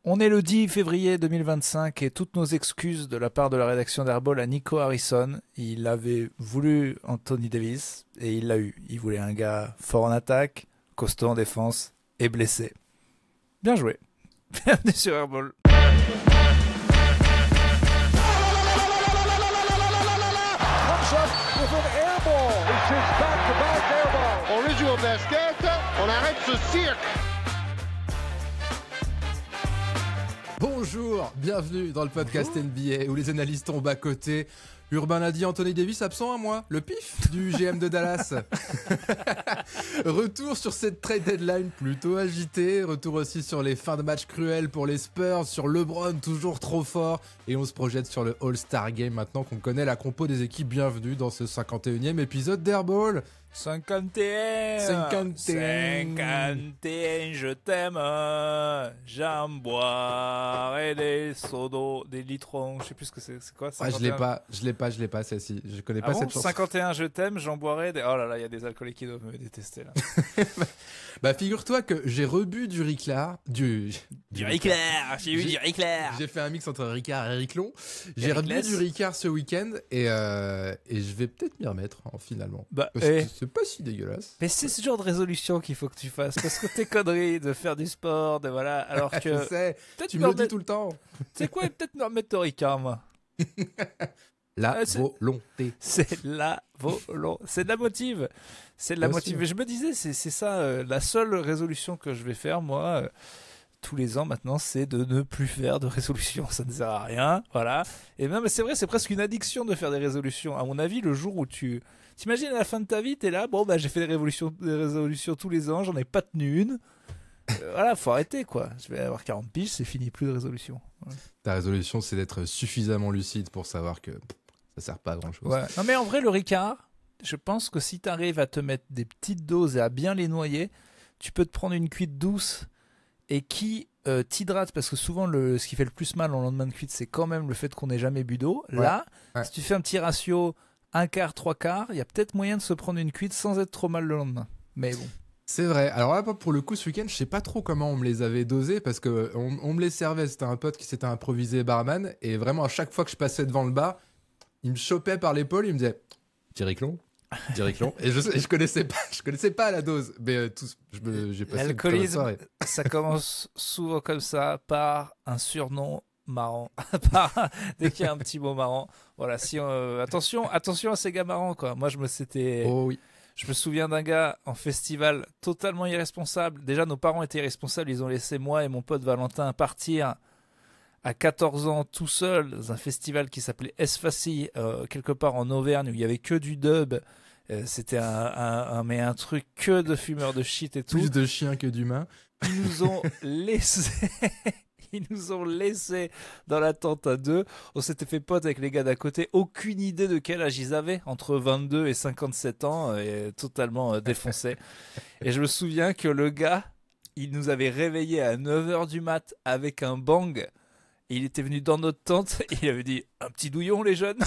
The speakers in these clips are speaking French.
On est le 10 février 2025 et toutes nos excuses de la part de la rédaction d'Airball à Nico Harrison. Il avait voulu Anthony Davis et il l'a eu. Il voulait un gars fort en attaque, costaud en défense et blessé. Bien joué. Bienvenue sur Airball. On rejoue au basket, on arrête ce cirque. Bonjour, bienvenue dans le podcast NBA où les analystes tombent à côté. Urbain l'a dit, Anthony Davis absent à moi, le pif du GM de Dallas. Retour sur cette trade deadline plutôt agitée, retour aussi sur les fins de match cruelles pour les Spurs, sur LeBron toujours trop fort, et on se projette sur le All-Star Game maintenant qu'on connaît la compo des équipes. Bienvenue dans ce 51e épisode d'Airball. 51, je t'aime, j'en boire et des sodos, des litrons, je sais plus ce que c'est quoi 51... Ah, je l'ai pas celle-ci, je connais pas cette chanson. 51, je t'aime, j'en boirai des... Oh là là, il y a des alcooliques qui doivent me détester là. Bah figure-toi que j'ai rebu du Ricard, du Ricard, j'ai eu du Ricard. J'ai fait un mix entre Ricard et Riclon. J'ai rebu du Ricard ce week-end et je vais peut-être m'y remettre finalement. Parce que c'est pas si dégueulasse. Mais c'est ce genre de résolution qu'il faut que tu fasses, parce que tes conneries de faire du sport, de voilà, alors que... Je sais, tu me le dis tout le temps. Tu sais quoi, peut-être me remettre au Ricard, moi. La volonté. C'est la volonté. C'est de la motive. C'est de la motive. Et je me disais, c'est ça, la seule résolution que je vais faire, moi, tous les ans maintenant, c'est de ne plus faire de résolution. Ça ne sert à rien. Voilà. Et même, c'est vrai, c'est presque une addiction de faire des résolutions. À mon avis, le jour où tu... T'imagines à la fin de ta vie, t'es là, bon, bah, j'ai fait des résolutions tous les ans, j'en ai pas tenu une. Voilà, faut arrêter, quoi. Je vais avoir 40 piges, c'est fini, plus de résolution. Ouais. Ta résolution, c'est d'être suffisamment lucide pour savoir que ça sert pas à grand chose. Ouais. Non, mais en vrai, le Ricard, je pense que si t'arrives à te mettre des petites doses et à bien les noyer, tu peux te prendre une cuite douce et qui t'hydrate, parce que souvent, ce qui fait le plus mal au lendemain de cuite, c'est quand même le fait qu'on n'ait jamais bu d'eau. Ouais. Là, si tu fais un petit ratio 1/4, 3/4, il y a peut-être moyen de se prendre une cuite sans être trop mal le lendemain. Mais bon. C'est vrai. Alors là, pour le coup, ce week-end, je sais pas trop comment on me les avait dosés parce que on me les servait. C'était un pote qui s'était improvisé barman et vraiment à chaque fois que je passais devant le bar, il me chopait par l'épaule, il me disait Diriclon. Et je connaissais pas la dose. Mais j'ai passé l'alcoolisme, ça commence souvent comme ça par un surnom marrant. Dès qu'il y a un petit mot marrant. Voilà, attention à ces gars marrants, quoi. Moi, je me souviens d'un gars en festival totalement irresponsable. Déjà, nos parents étaient irresponsables. Ils ont laissé moi et mon pote Valentin partir à 14 ans tout seul dans un festival qui s'appelait Esfacy, quelque part en Auvergne, où il y avait que du dub. C'était un truc que de fumeurs de shit et tout. Plus de chiens que d'humains. Ils nous ont laissé... Ils nous ont laissés dans la tente à deux. On s'était fait pote avec les gars d'à côté. Aucune idée de quel âge ils avaient. Entre 22 et 57 ans. Et totalement défoncés. Et je me souviens que le gars, il nous avait réveillés à 9h du mat avec un bang. Et il était venu dans notre tente. Et il avait dit « Un petit douillon, les jeunes !»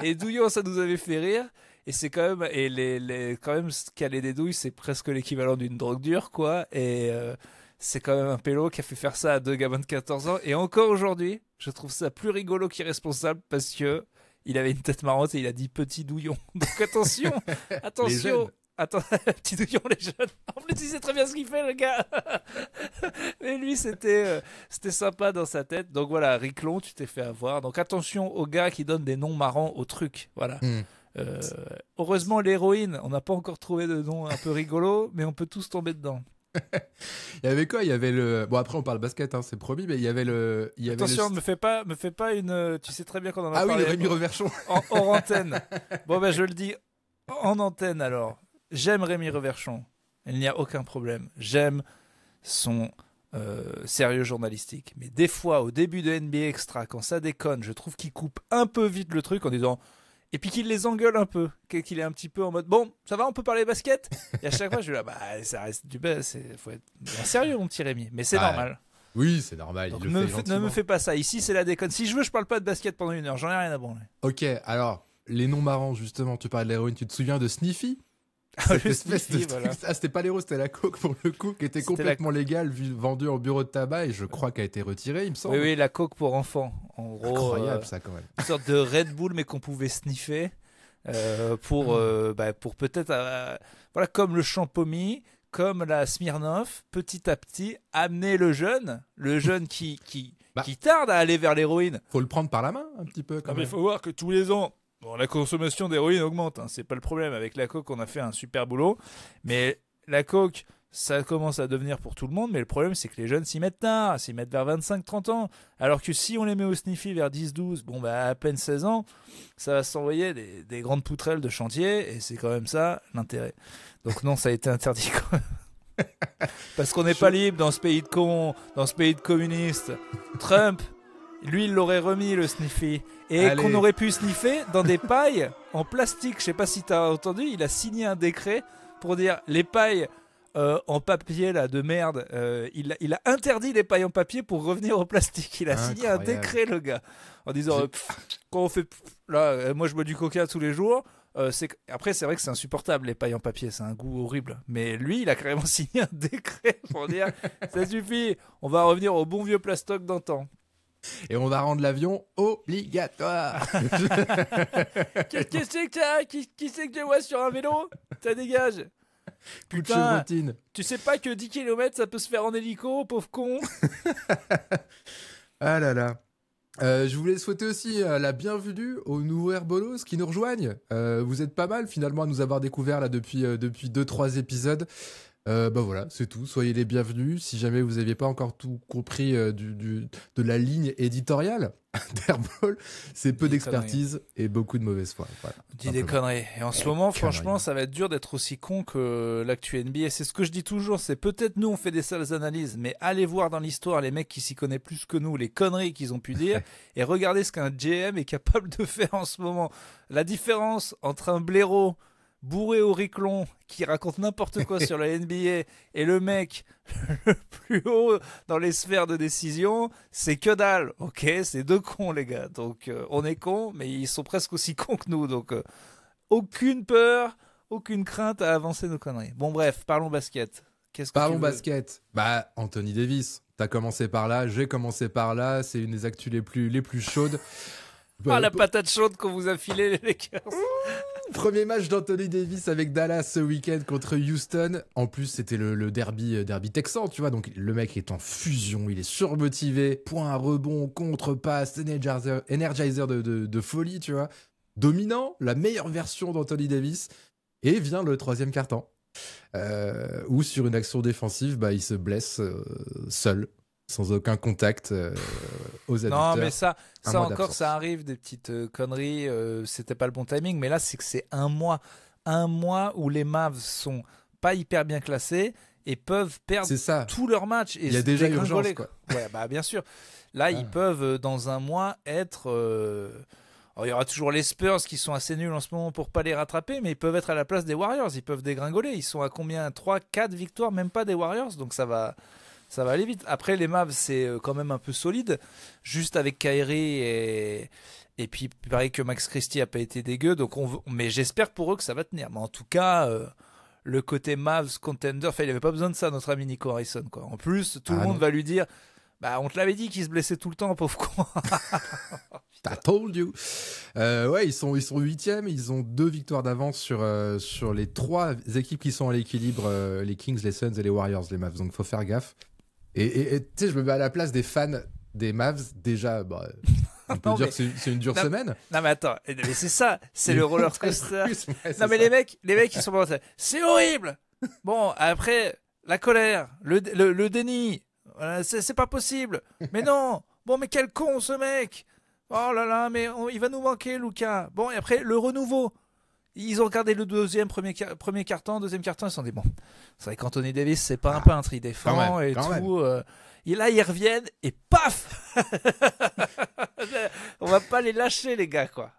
Et douillon, ça nous avait fait rire. Et c'est quand même... Et quand même, caler des douilles, c'est presque l'équivalent d'une drogue dure, quoi. Et... c'est quand même un pélo qui a fait faire ça à deux gamins de 14 ans. Et encore aujourd'hui, je trouve ça plus rigolo qu'irresponsable parce que il avait une tête marrante et il a dit petit douillon. Donc attention. Attends, petit douillon, les jeunes. En plus, il sait très bien ce qu'il fait, le gars. Mais lui, c'était sympa dans sa tête. Donc voilà, Riclon, tu t'es fait avoir. Donc attention aux gars qui donnent des noms marrants aux trucs. Voilà. Heureusement, l'héroïne, on n'a pas encore trouvé de nom un peu rigolo, mais on peut tous tomber dedans. Il y avait quoi ? Il y avait le... Bon, après, on parle basket, hein, c'est promis, mais il y avait le... Attention, me fais pas une... Tu sais très bien qu'on en a parlé. Ah oui, le Rémi Reverchon. Hors antenne. Bon, ben, je le dis en antenne, alors. J'aime Rémi Reverchon. Il n'y a aucun problème. J'aime son sérieux journalistique. Mais des fois, au début de NBA Extra, quand ça déconne, je trouve qu'il coupe un peu vite le truc en disant... Et puis qu'il les engueule un peu, qu'il est un petit peu en mode bon, ça va, on peut parler basket. Et à chaque fois, je dis là, bah ça reste du bas, faut être sérieux, mon petit Rémi. Mais c'est normal. Oui, c'est normal. Donc ne me fais pas ça. Ici, c'est la déconne. Si je veux, je parle pas de basket pendant 1 heure. J'en ai rien à branler. Ok, alors les noms marrants justement. Tu parles de l'héroïne. Tu te souviens de Sniffy ? Cette le espèce de Sniffy, truc. voilà. Ah, c'était pas l'héros, c'était la coke pour le coup, qui était C'était complètement légale, vendue en bureau de tabac, et je crois qu'elle a été retirée, il me semble. Oui, oui, la coke pour enfants. En gros, Incroyable ça quand même. une sorte de Red Bull, mais qu'on pouvait sniffer pour peut-être, voilà, comme le Champomy, comme la Smirnoff, petit à petit, amener le jeune qui tarde à aller vers l'héroïne. Faut le prendre par la main un petit peu quand Non, mais il même. faut voir que tous les ans, bon, la consommation d'héroïne augmente, hein, c'est pas le problème. Avec la coke, on a fait un super boulot, mais la coke, ça commence à devenir pour tout le monde, mais le problème, c'est que les jeunes s'y mettent tard, s'y mettent vers 25-30 ans, alors que si on les met au sniffy vers 10-12, bon, bah, à peine 16 ans, ça va s'envoyer des grandes poutrelles de chantier, et c'est quand même ça l'intérêt. Donc non, ça a été interdit quand même. Parce qu'on n'est pas libre dans ce pays de cons, dans ce pays de communistes. Trump, lui, il l'aurait remis le sniffy. Et Allez. qu'on aurait pu sniffer dans des pailles en plastique. Je sais pas si tu as entendu, il a signé un décret pour dire les pailles en papier là, de merde. Il a interdit les pailles en papier pour revenir au plastique. Il a signé un Incroyable. décret, le gars. En disant, quand on fait... Là, moi je bois du coca tous les jours. Après, c'est vrai que c'est insupportable les pailles en papier, c'est un goût horrible. Mais lui, il a carrément signé un décret pour dire ça suffit, on va revenir au bon vieux plastoc d'antan. Et on va rendre l'avion obligatoire. Qui c'est que t'as qui c'est que tu vois sur un vélo? Ça dégage. Plus de Putain, chevrotine. tu sais pas que 10 km ça peut se faire en hélico, pauvre con? Ah là là. Je voulais souhaiter aussi la bienvenue aux nouveaux herbolos qui nous rejoignent. Vous êtes pas mal finalement à nous avoir découvert là depuis 2-3 épisodes. Bah voilà, c'est tout. Soyez les bienvenus. Si jamais vous n'aviez pas encore tout compris de la ligne éditoriale d'Herbol, c'est peu Des d'expertise et beaucoup de mauvaise foi. Voilà, Dis des simplement. conneries. Et en ce moment, Conneries. franchement, ça va être dur d'être aussi con que l'actu NBA. C'est ce que je dis toujours. C'est peut-être nous, on fait des sales analyses, mais allez voir dans l'histoire les mecs qui s'y connaissent plus que nous, les conneries qu'ils ont pu dire, et regardez ce qu'un GM est capable de faire en ce moment. La différence entre un blaireau bourré au riclon qui raconte n'importe quoi sur la NBA et le mec le plus haut dans les sphères de décision, c'est que dalle. Ok, c'est deux cons les gars. Donc on est cons, mais ils sont presque aussi cons que nous. Donc aucune peur, aucune crainte à avancer nos conneries. Bon bref, parlons basket. Qu'est-ce que Parlons tu veux basket. Bah, Anthony Davis. T'as commencé par là, j'ai commencé par là. C'est une des actus les plus chaudes. Ah, la patate chaude qu'on vous a filé les Lakers. Premier match d'Anthony Davis avec Dallas ce week-end contre Houston. En plus, c'était le derby texan, tu vois. Donc, le mec est en fusion, il est surmotivé. Point, rebond, contre-passe, energizer de folie, tu vois. Dominant, la meilleure version d'Anthony Davis. Et vient le troisième quart-temps. Où sur une action défensive, bah, il se blesse seul, sans aucun contact aux adducteurs. Non, mais ça mois encore, d'absence. ça arrive, des petites conneries. C'était pas le bon timing, mais là, c'est que c'est un mois où les Mavs sont pas hyper bien classés et peuvent perdre C'est ça. tous leurs matchs. Et Il y a déjà dégringoler, urgence, quoi. Ouais, bah bien sûr. Là, ils peuvent dans un mois être. Alors, il y aura toujours les Spurs qui sont assez nuls en ce moment pour pas les rattraper, mais ils peuvent être à la place des Warriors. Ils peuvent dégringoler. Ils sont à combien? 3-4 victoires, même pas des Warriors. Donc ça va aller vite. Après, les Mavs, c'est quand même un peu solide. Juste avec Kyrie et puis pareil que Max Christie a pas été dégueu. Donc mais j'espère pour eux que ça va tenir. Mais en tout cas, le côté Mavs contender, enfin, il avait pas besoin de ça, notre ami Nico Harrison, quoi. En plus, tout le monde va lui dire, bah, on te l'avait dit qu'il se blessait tout le temps, pauvre con. I told you. Ouais, ils sont 8e, ils ont 2 victoires d'avance sur les 3 équipes qui sont à l'équilibre, les Kings, les Suns et les Warriors, les Mavs. Donc faut faire gaffe. Et tu sais, je me mets à la place des fans des Mavs. Déjà, bah, on peut dire que c'est une dure semaine. Non mais attends, mais c'est ça, c'est le roller coaster. Ouais, non mais les mecs ils sont pas, c'est horrible. Bon, après la colère, le déni, voilà, c'est pas possible. Mais non, bon mais quel con ce mec. Oh là là, mais il va nous manquer Lucas. Bon, et après le renouveau. Ils ont regardé le premier carton, deuxième carton, ils se sont dit bon, c'est vrai qu'Anthony Davis c'est pas un peintre, il défend et tout. Et là ils reviennent et paf. On va pas les lâcher les gars quoi.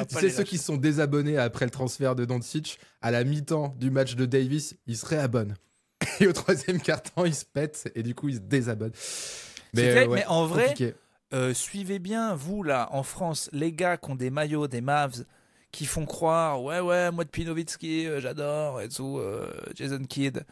Tu sais, ceux qui se sont désabonnés après le transfert de Doncic, à la mi-temps du match de Davis, ils se réabonnent. Et au troisième quart-temps, ils se pètent et du coup ils se désabonnent. Mais en vrai, compliqué. Suivez bien, vous là, en France, les gars qui ont des maillots, des Mavs, qui font croire, ouais, moi de Nowitzki, j'adore, et tout, Jason Kidd.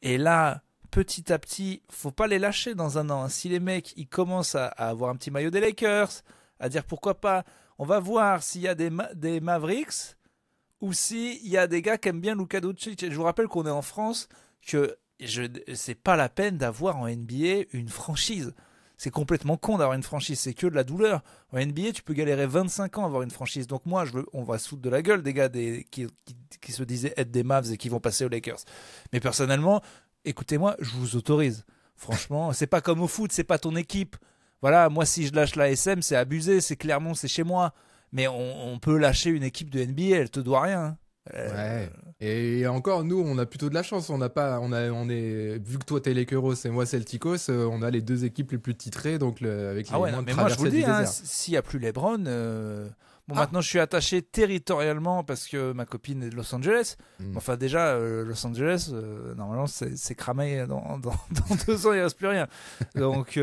Et là, petit à petit, faut pas les lâcher dans un an. Si les mecs, ils commencent à avoir un petit maillot des Lakers, à dire pourquoi pas, on va voir s'il y a des Mavericks ou s'il y a des gars qui aiment bien Luka Doncic. Et je vous rappelle qu'on est en France, que c'est pas la peine d'avoir en NBA une franchise. C'est complètement con d'avoir une franchise, c'est que de la douleur. En NBA, tu peux galérer 25 ans à avoir une franchise. Donc moi, on va se foutre de la gueule des gars qui se disaient être des Mavs et qui vont passer aux Lakers. Mais personnellement, écoutez-moi, je vous autorise. Franchement, c'est pas comme au foot, c'est pas ton équipe. Voilà, moi si je lâche la SM, c'est abusé, c'est Clermont, c'est chez moi. Mais on peut lâcher une équipe de NBA, elle te doit rien. Ouais. Et encore, nous, on a plutôt de la chance. On est, vu que toi t'es Lakers et moi Celticos, on a les deux équipes les plus titrées, donc avec les moins de mais moi je vous le dis, traversées du désert. s'il n'y a plus LeBron, maintenant je suis attaché territorialement parce que ma copine est de Los Angeles. Enfin déjà, Los Angeles, normalement c'est cramé dans 2 ans, il ne reste plus rien. Donc,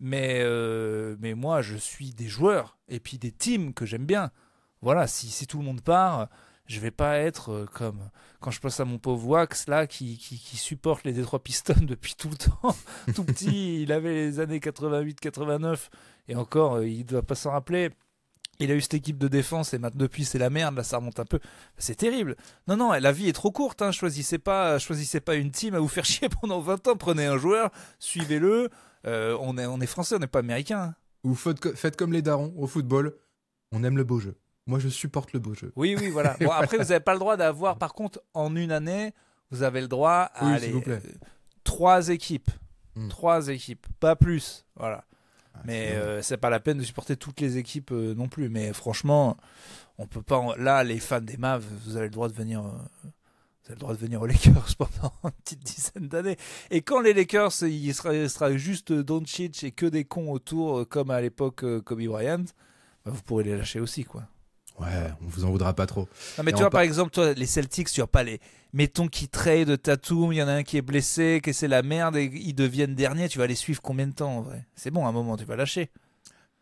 mais moi je suis des joueurs et puis des teams que j'aime bien. Voilà, si tout le monde part, je vais pas être comme quand je pense à mon pauvre Wax là qui supporte les Detroit Pistons depuis tout le temps. Tout petit, il avait les années 88-89 et encore, il doit pas s'en rappeler. Il a eu cette équipe de défense et maintenant depuis c'est la merde, là ça remonte un peu. C'est terrible. Non, la vie est trop courte. Choisissez pas une team à vous faire chier pendant 20 ans. Prenez un joueur, suivez-le. On est français, on n'est pas américain. Ou faites comme les darons au football. On aime le beau jeu. Moi, je supporte le beau jeu. Oui, voilà. Bon, après, vous n'avez pas le droit d'avoir, par contre, en une année, vous avez le droit à s'il vous plaît. 3 équipes. 3 équipes, pas plus. Voilà. Mais c'est pas la peine de supporter toutes les équipes non plus. Mais franchement, on peut pas. Là, les fans des Mavs, vous avez le droit de venir. Vous avez le droit de venir aux Lakers pendant une petite dizaine d'années. Et quand les Lakers, il sera juste Doncic et que des cons autour, comme à l'époque Kobe Bryant, vous pourrez les lâcher aussi, quoi. Ouais, on vous en voudra pas trop. Non, mais tu vois, par exemple, toi, les Celtics, tu vois pas les. Mettons qu'ils trade Tatum, il y en a un qui est blessé, que c'est la merde et ils deviennent derniers, tu vas les suivre combien de temps en vrai? C'est bon, à un moment, tu vas lâcher.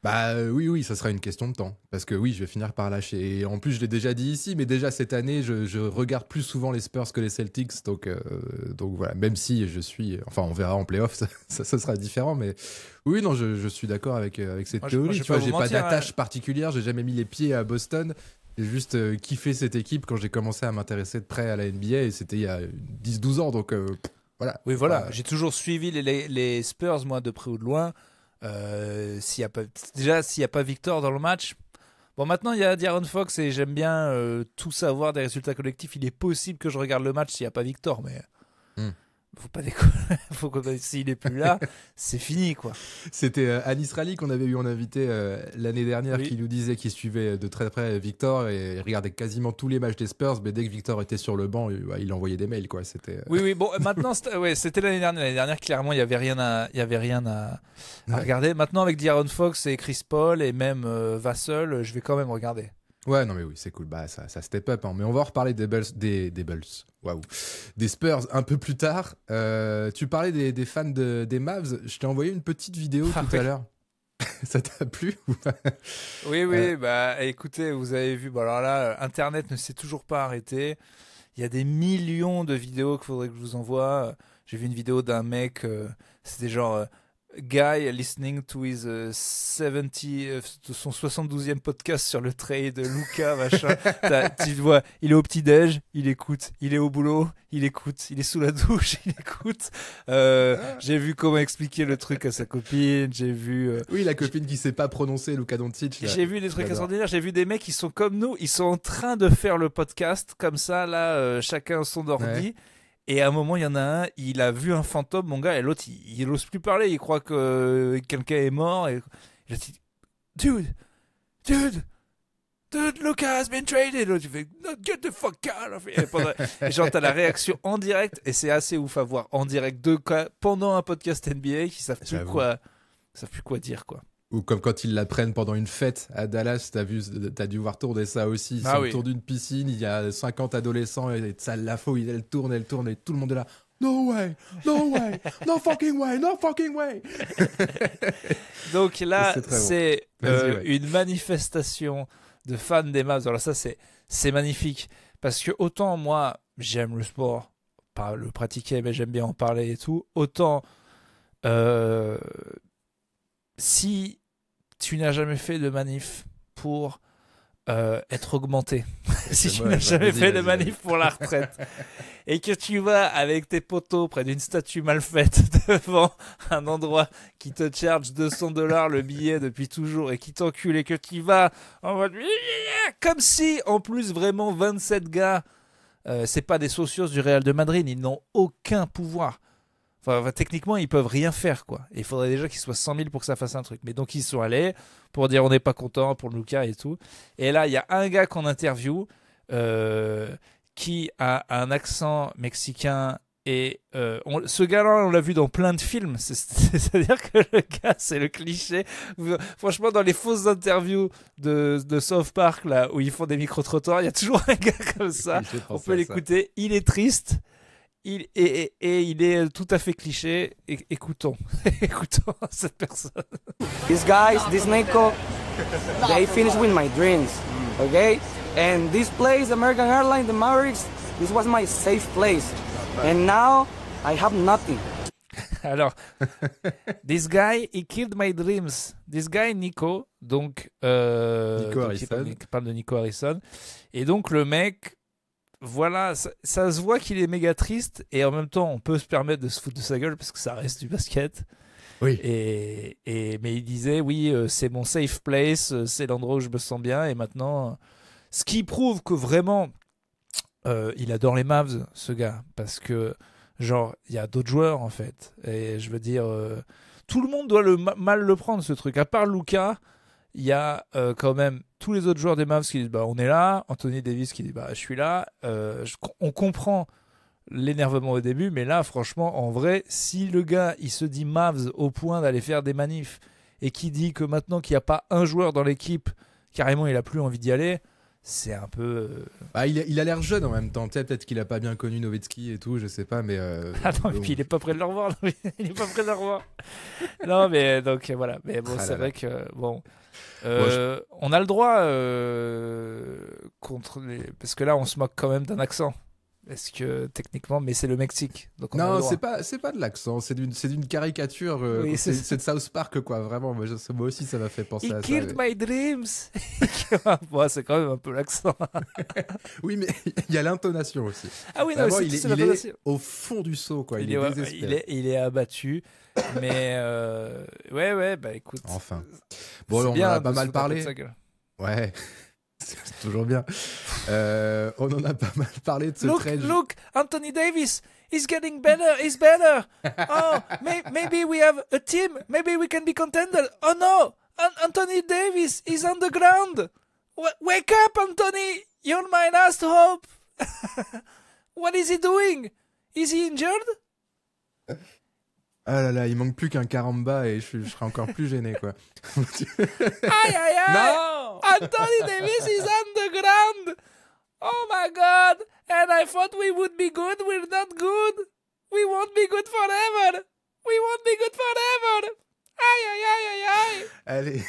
Bah oui, ça sera une question de temps. Parce que oui, je vais finir par lâcher. Et en plus, je l'ai déjà dit ici, mais déjà cette année, je regarde plus souvent les Spurs que les Celtics. Donc voilà, même si je suis... Enfin, on verra en playoff, ça sera différent. Mais oui, non, je suis d'accord avec cette théorie. Tu vois, j'ai pas d'attache particulière. J'ai jamais mis les pieds à Boston. J'ai juste kiffé cette équipe quand j'ai commencé à m'intéresser de près à la NBA. Et c'était il y a 10-12 ans. Donc voilà. Oui, voilà. J'ai toujours suivi les Spurs, moi, de près ou de loin. S'il n'y a pas Victor dans le match. Bon, maintenant il y a De'Aaron Fox et j'aime bien tout savoir des résultats collectifs. Il est possible que je regarde le match s'il n'y a pas Victor, mais faut pas déconner. S'il n'est plus là, c'est fini, quoi. C'était Anis Rally qu'on avait eu en invité l'année dernière, qui nous disait qu'il suivait de très près Victor et il regardait quasiment tous les matchs des Spurs, mais dès que Victor était sur le banc, il envoyait des mails, quoi. C'était oui, bon, maintenant c'était l'année dernière. L'année dernière, clairement, il y avait rien à regarder. Maintenant, avec De'Aaron Fox et Chris Paul et même Vassell, je vais quand même regarder. Ouais, non mais oui, c'est cool. Bah ça step up. Mais on va en reparler des Bulls, des Spurs un peu plus tard. Tu parlais des fans des Mavs. Je t'ai envoyé une petite vidéo tout à l'heure. Ça t'a plu ou pas? Oui. Bah écoutez, vous avez vu. Bon alors là, Internet ne s'est toujours pas arrêté. Il y a des millions de vidéos qu'il faudrait que je vous envoie. J'ai vu une vidéo d'un mec. C'était genre. Guy listening to his son 72e podcast sur le trade, Luka, machin. Tu vois, il est au petit-déj, il écoute. Il est au boulot, il écoute. Il est sous la douche, il écoute. J'ai vu comment expliquer le truc à sa copine. J'ai vu. Oui, la copine qui sait pas prononcer Luka Doncic. J'ai vu des trucs extraordinaires. J'ai vu des mecs qui sont comme nous. Ils sont en train de faire le podcast comme ça, là, chacun son ordi. Ouais. Et à un moment, il y en a un, il a vu un fantôme, mon gars, et l'autre, il n'ose plus parler, il croit que quelqu'un est mort. Et il a dit, dude, Luka has been traded. Et l'autre, il fait, no, get the fuck out of here. Et genre, t'as la réaction en direct, et c'est assez ouf à voir en direct, pendant un podcast NBA qui savent plus quoi dire, quoi. Ou comme quand ils la prennent pendant une fête à Dallas, t'as dû voir tourner ça aussi. Ils sont autour d'une piscine, il y a 50 adolescents et ça la fout, elle tourne et tout le monde est là. No way, no fucking way. Donc là, c'est une manifestation de fans des Mavs. Alors ça, c'est magnifique. Parce que autant moi, j'aime le sport, pas le pratiquer, mais j'aime bien en parler et tout. Autant, si tu n'as jamais fait de manif pour être augmenté, si tu n'as jamais fait de manif pour la retraite, et que tu vas avec tes potos près d'une statue mal faite devant un endroit qui te charge $200 le billet depuis toujours et qui t'encule et que tu vas en mode comme si en plus vraiment 27 gars, c'est pas des socios du Real de Madrid, ils n'ont aucun pouvoir. Enfin, techniquement, ils peuvent rien faire, quoi. Et il faudrait déjà qu'ils soient 100 000 pour que ça fasse un truc. Mais donc, ils sont allés pour dire on n'est pas content pour Luka et tout. Et là, il y a un gars qu'on interview qui a un accent mexicain. Et ce gars-là, on l'a vu dans plein de films. C'est-à-dire que le gars, c'est le cliché. Franchement, dans les fausses interviews de South Park, là, où ils font des micro-trottoirs, il y a toujours un gars comme ça. On peut l'écouter. Il est triste. Il est tout à fait cliché. Écoutons cette personne. These guys, this Nico, they finished with my dreams, okay? And this place, American Airlines, the Mavericks, this was my safe place. And now I have nothing. Alors, this guy, he killed my dreams. This guy, Nico, donc, Nico Harrison. Il parle de Nico Harrison. Et donc, le mec, voilà, ça se voit qu'il est méga triste et en même temps, on peut se permettre de se foutre de sa gueule parce que ça reste du basket. Oui. Mais il disait, oui, c'est mon safe place, c'est l'endroit où je me sens bien. Et maintenant, ce qui prouve que vraiment, il adore les Mavs, ce gars, parce que genre, il y a d'autres joueurs en fait. Et je veux dire, tout le monde doit mal le prendre ce truc. À part Luka, il y a quand même tous les autres joueurs des Mavs qui disent bah, on est là. Anthony Davis qui dit bah, je suis là. On comprend l'énervement au début, mais là, franchement, en vrai, si le gars il se dit Mavs au point d'aller faire des manifs et qui dit que maintenant qu'il n'y a pas un joueur dans l'équipe, carrément il a plus envie d'y aller. C'est un peu. Bah, il a l'air jeune en même temps. Peut-être qu'il a pas bien connu Nowitzki et tout, je sais pas, mais. Attends, et puis il est pas prêt de le revoir. Il est pas prêt de le revoir. Non, mais donc voilà. Mais bon, c'est vrai que bon. On a le droit parce que là, on se moque quand même d'un accent. Est-ce que techniquement, mais c'est le Mexique. Donc non, c'est pas de l'accent, c'est d'une caricature. Oui, c'est de South Park, quoi. Vraiment, moi aussi, ça m'a fait penser à ça. He killed my dreams. Bon, c'est quand même un peu l'accent. Oui, mais il y a l'intonation aussi. Ah oui, non, vraiment, il est au fond du seau, quoi. Il est désespéré. Il est abattu. Mais ouais, bah écoute. Enfin. Bon, on en a pas mal parlé. Ouais. C'est toujours bien. On en a pas mal parlé de ce trade. Look, Anthony Davis, he's getting better, he's better. Oh, maybe we have a team. Maybe we can be contender. Oh no, Anthony Davis is on the ground. Wake up, Anthony. You're my last hope. What is he doing? Is he injured? Ah là là, il manque plus qu'un caramba et je serai encore plus gêné, quoi. Aïe! Non! Anthony Davis is on the ground! Oh my God! And I thought we would be good. We're not good. We won't be good forever. We won't be good forever. Aïe! Allez.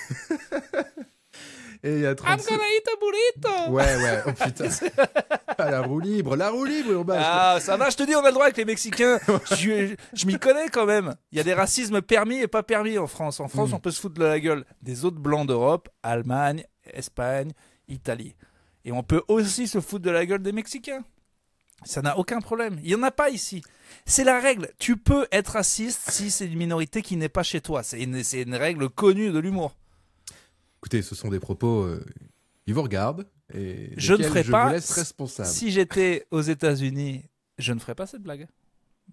Et il y a 30 I'm gonna eat a burrito. Ouais. Oh putain. Ah, la roue libre, Urbain. Ah, ça va, je te dis, on a le droit avec les Mexicains. Je m'y connais quand même. Il y a des racismes permis et pas permis en France. En France, on peut se foutre de la gueule des autres blancs d'Europe, Allemagne, Espagne, Italie. Et on peut aussi se foutre de la gueule des Mexicains. Ça n'a aucun problème. Il n'y en a pas ici. C'est la règle. Tu peux être raciste si c'est une minorité qui n'est pas chez toi. C'est une règle connue de l'humour. Écoutez, ce sont des propos... ils vous regardent. Et je ne ferai pas. Vous laisse responsable. Si j'étais aux États-Unis, je ne ferais pas cette blague.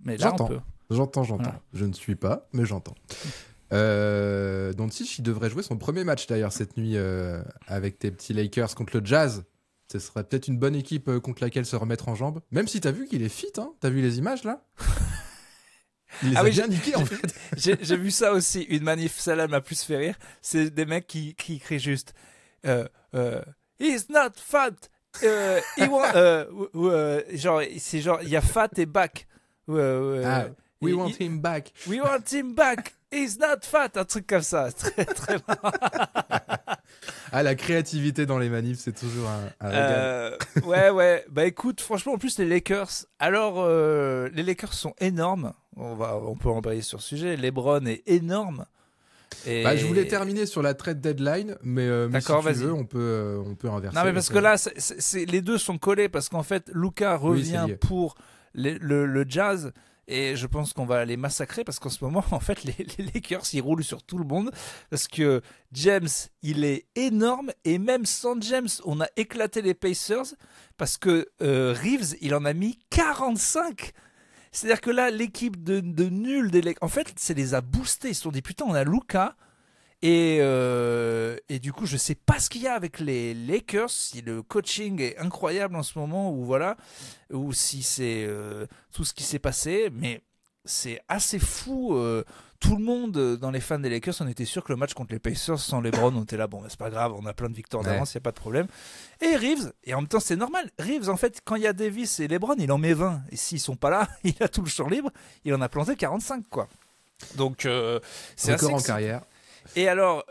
Mais là, on peut. J'entends. Voilà. Je ne suis pas, mais j'entends. Doncic, il devrait jouer son premier match d'ailleurs cette nuit avec tes petits Lakers contre le Jazz. Ce serait peut-être une bonne équipe contre laquelle se remettre en jambes. Même si t'as vu qu'il est fit, hein. T'as vu les images là? Il les a bien niqués en fait. J'ai vu ça aussi. Une manif, celle-là m'a plus fait rire. C'est des mecs qui crient juste He's not fat. Genre, c'est genre, il y a fat et back. We want him back. We want him back. He's not fat. Un truc comme ça. Très, très marrant. Ah, la créativité dans les manifs, c'est toujours un régal. Ouais. Bah écoute, franchement, en plus, les Lakers. Alors, les Lakers sont énormes. On peut embrayer sur ce sujet. LeBron est énorme. Et... Bah, je voulais terminer sur la trade deadline, mais D'accord, si tu vas-y. veux, on peut inverser. Non, mais parce que là, les deux sont collés. Parce qu'en fait, Luka revient lié. pour le Jazz. Et je pense qu'on va les massacrer parce qu'en ce moment, en fait, les Lakers, ils roulent sur tout le monde. Parce que James, il est énorme. Et même sans James, on a éclaté les Pacers. Parce que Reeves, il en a mis 45. C'est-à-dire que là, l'équipe de nuls des Lakers, en fait, c'est les a boostés. Ils se sont dit, putain, on a Luka. Et du coup, je sais pas ce qu'il y a avec les Lakers, si le coaching est incroyable en ce moment, ou voilà, ou si c'est tout ce qui s'est passé, mais c'est assez fou. Tout le monde, dans les fans des Lakers, on était sûr que le match contre les Pacers sans LeBron, on était là, bon, c'est pas grave, on a plein de victoires d'avance, il n'y a pas de problème. Et Reeves, et en même temps, c'est normal. Reeves, en fait, quand il y a Davis et LeBron, il en met 20. Et s'ils sont pas là, il a tout le champ libre, il en a planté 45, quoi. Donc, c'est Record assez en excitant. carrière. Et alors,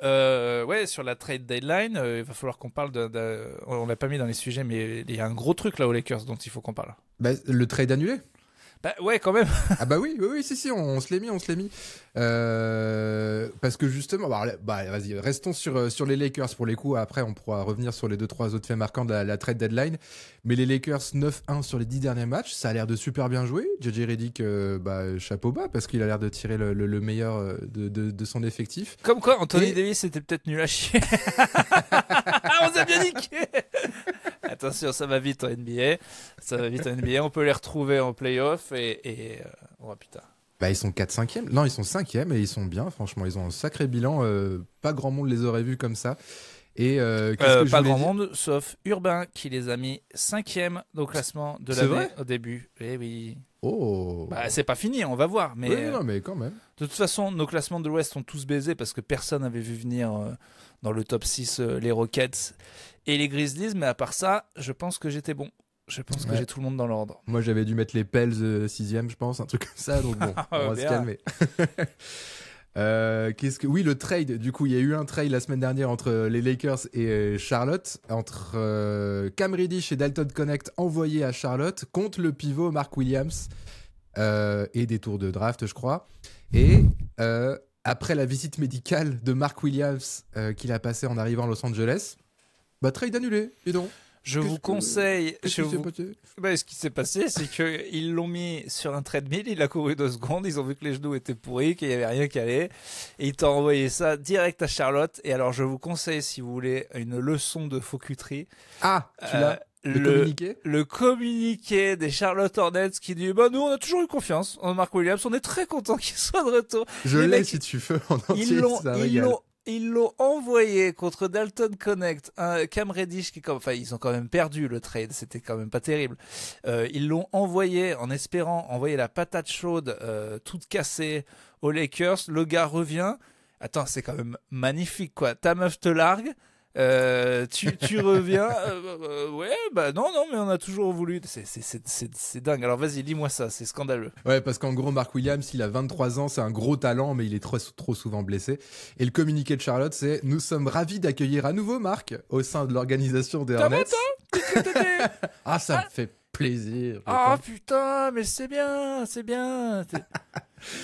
sur la trade deadline, il va falloir qu'on parle on l'a pas mis dans les sujets, mais il y a un gros truc là aux Lakers dont il faut qu'on parle. Bah, le trade annulé. Bah ouais, quand même. Ah bah oui, si, on se l'est mis. Parce que justement, vas-y, restons sur les Lakers pour les coups. Après, on pourra revenir sur les 2-3 autres faits marquants de la trade deadline. Mais les Lakers 9-1 sur les 10 derniers matchs, ça a l'air de super bien jouer. JJ Redick, chapeau bas, parce qu'il a l'air de tirer le meilleur de son effectif. Comme quoi, Anthony Davis était peut-être nul à chier. On s'est bien niqué. Attention, ça va vite en NBA. On peut les retrouver en playoff oh putain. Bah, ils sont 4-5e. Non, ils sont 5e et ils sont bien, franchement. Ils ont un sacré bilan. Pas grand monde les aurait vus comme ça. Et pas grand monde, sauf Urbain qui les a mis 5e au classement de l'année au début. Eh oui. Oh. Bah, c'est pas fini, on va voir. Mais, oui, non, mais quand même. De toute façon, nos classements de l'Ouest sont tous baisés parce que personne n'avait vu venir dans le top 6 les Rockets et les Grizzlies. Mais à part ça, je pense que j'étais bon. Je pense que j'ai tout le monde dans l'ordre. Moi, j'avais dû mettre les Pels 6e, je pense, un truc comme ça. Donc bon, on va se calmer. Oui, le trade. Du coup, il y a eu un trade la semaine dernière entre les Lakers et Charlotte, entre Cam Reddish et Dalton Connect envoyés à Charlotte contre le pivot Mark Williams et des tours de draft, je crois. Et après la visite médicale de Mark Williams qu'il a passé en arrivant à Los Angeles, trade annulé, dis donc. Je vous conseille. Ce qui s'est passé, c'est qu'ils l'ont mis sur un treadmill, il a couru 2 secondes, ils ont vu que les genoux étaient pourris, qu'il n'y avait rien qui allait, et ils t'ont envoyé ça direct à Charlotte. Et alors, je vous conseille, si vous voulez, une leçon de faux cuterie. Ah, tu l'as le communiqué des Charlotte Hornets qui dit nous on a toujours eu confiance en Mark Williams, on est très content qu'il soit de retour. Je l'ai si tu veux en entier. Ils l'ont envoyé contre Dalton Connect, Cam Reddish ils ont quand même perdu le trade, c'était quand même pas terrible. Ils l'ont envoyé en espérant envoyer la patate chaude toute cassée aux Lakers. Le gars revient. Attends, c'est quand même magnifique quoi. Ta meuf te largue. Tu reviens. Non, mais on a toujours voulu. C'est dingue. Alors vas-y, lis-moi ça, c'est scandaleux. Ouais, parce qu'en gros, Mark Williams, il a 23 ans, c'est un gros talent, mais il est trop souvent blessé. Et le communiqué de Charlotte, c'est: nous sommes ravis d'accueillir à nouveau Mark au sein de l'organisation des Hornets. Ah, ça me fait plaisir. Ah putain, mais c'est bien.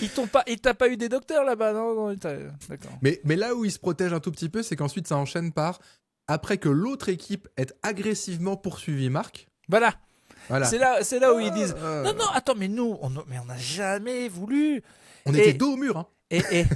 Il t'a pas eu des docteurs là-bas, non, d'accord. Mais là où il se protège un tout petit peu, c'est qu'ensuite ça enchaîne par après que l'autre équipe ait agressivement poursuivi Marc. Voilà. C'est là où ils disent non, attends, mais nous, on n'a jamais voulu. On était dos au mur, hein. Et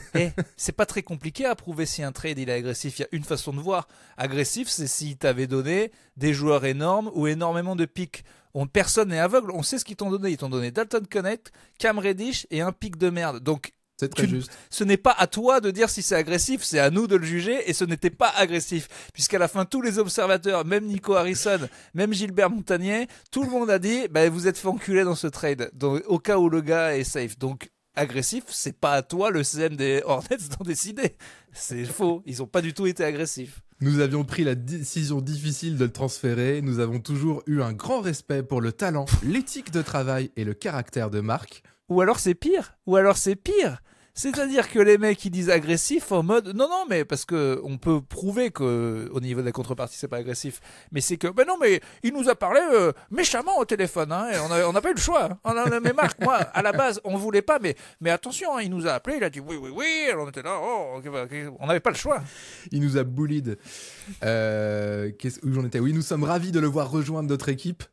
c'est pas très compliqué à prouver si un trade il est agressif. Il y a une façon de voir. Agressif, c'est s'il t'avait donné des joueurs énormes ou énormément de pics. Personne n'est aveugle. On sait ce qu'ils t'ont donné. Ils t'ont donné Dalton Connect, Cam Reddish et un pic de merde. Donc, c'est très juste. Ce n'est pas à toi de dire si c'est agressif, c'est à nous de le juger. Et ce n'était pas agressif. Puisqu'à la fin, tous les observateurs, même Nico Harrison, même Gilbert Montagnier, tout le monde a dit vous êtes fait enculer dans ce trade. Donc, au cas où le gars est safe. Donc, agressif, c'est pas à toi, le CM des Hornets, d'en décider. C'est faux, ils ont pas du tout été agressifs. Nous avions pris la décision difficile de le transférer. Nous avons toujours eu un grand respect pour le talent, l'éthique de travail et le caractère de Marc. Ou alors c'est pire. C'est-à-dire que les mecs ils disent agressif en mode non mais parce que on peut prouver que au niveau de la contrepartie c'est pas agressif, mais c'est que non mais il nous a parlé méchamment au téléphone hein, et on n'a pas eu le choix. Mais Marc, moi à la base on voulait pas, mais attention hein, il nous a appelé, il a dit oui alors on était là, on n'avait pas le choix. Il nous a bullied. Où j'en étais? Oui, nous sommes ravis de le voir rejoindre notre équipe.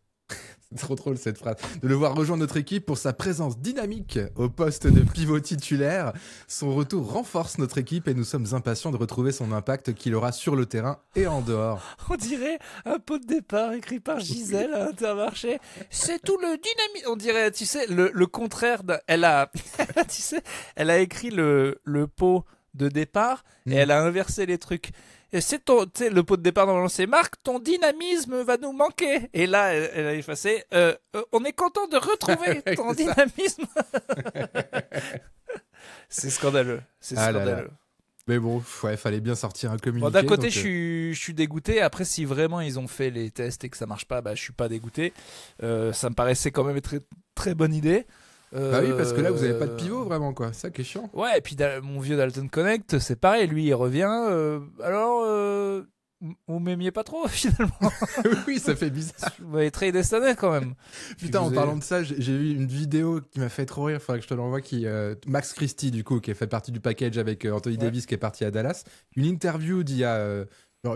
C'est trop drôle cette phrase. De le voir rejoindre notre équipe pour sa présence dynamique au poste de pivot titulaire. Son retour renforce notre équipe et nous sommes impatients de retrouver son impact qu'il aura sur le terrain et en dehors. On dirait un pot de départ écrit par Gisèle à Intermarché. C'est tout le dynamisme. On dirait, tu sais, le contraire. Elle a écrit le pot de départ et elle a inversé les trucs. Et c'est le pot de départ normalement c'est Marc, ton dynamisme va nous manquer. Et là elle a effacé. On est content de retrouver ton dynamisme. C'est scandaleux. Là là. Mais bon, fallait bien sortir un communiqué. Bon, d'un côté, je suis dégoûté. Après, si vraiment ils ont fait les tests et que ça marche pas, je suis pas dégoûté. Ça me paraissait quand même être très très bonne idée. Bah oui, parce que là, vous avez pas de pivot vraiment, quoi. C'est ça qui est chiant. Ouais, et puis mon vieux Dalton Connect, c'est pareil. Lui, il revient. Alors, vous m'aimiez pas trop, finalement. Oui, ça fait bizarre. Vous m'avez tradé cette année, quand même. Putain, en parlant de ça, j'ai vu une vidéo qui m'a fait trop rire. Faudrait que je te l'envoie. Max Christie, du coup, qui a fait partie du package avec Anthony Davis, qui est parti à Dallas. Une interview d'il y a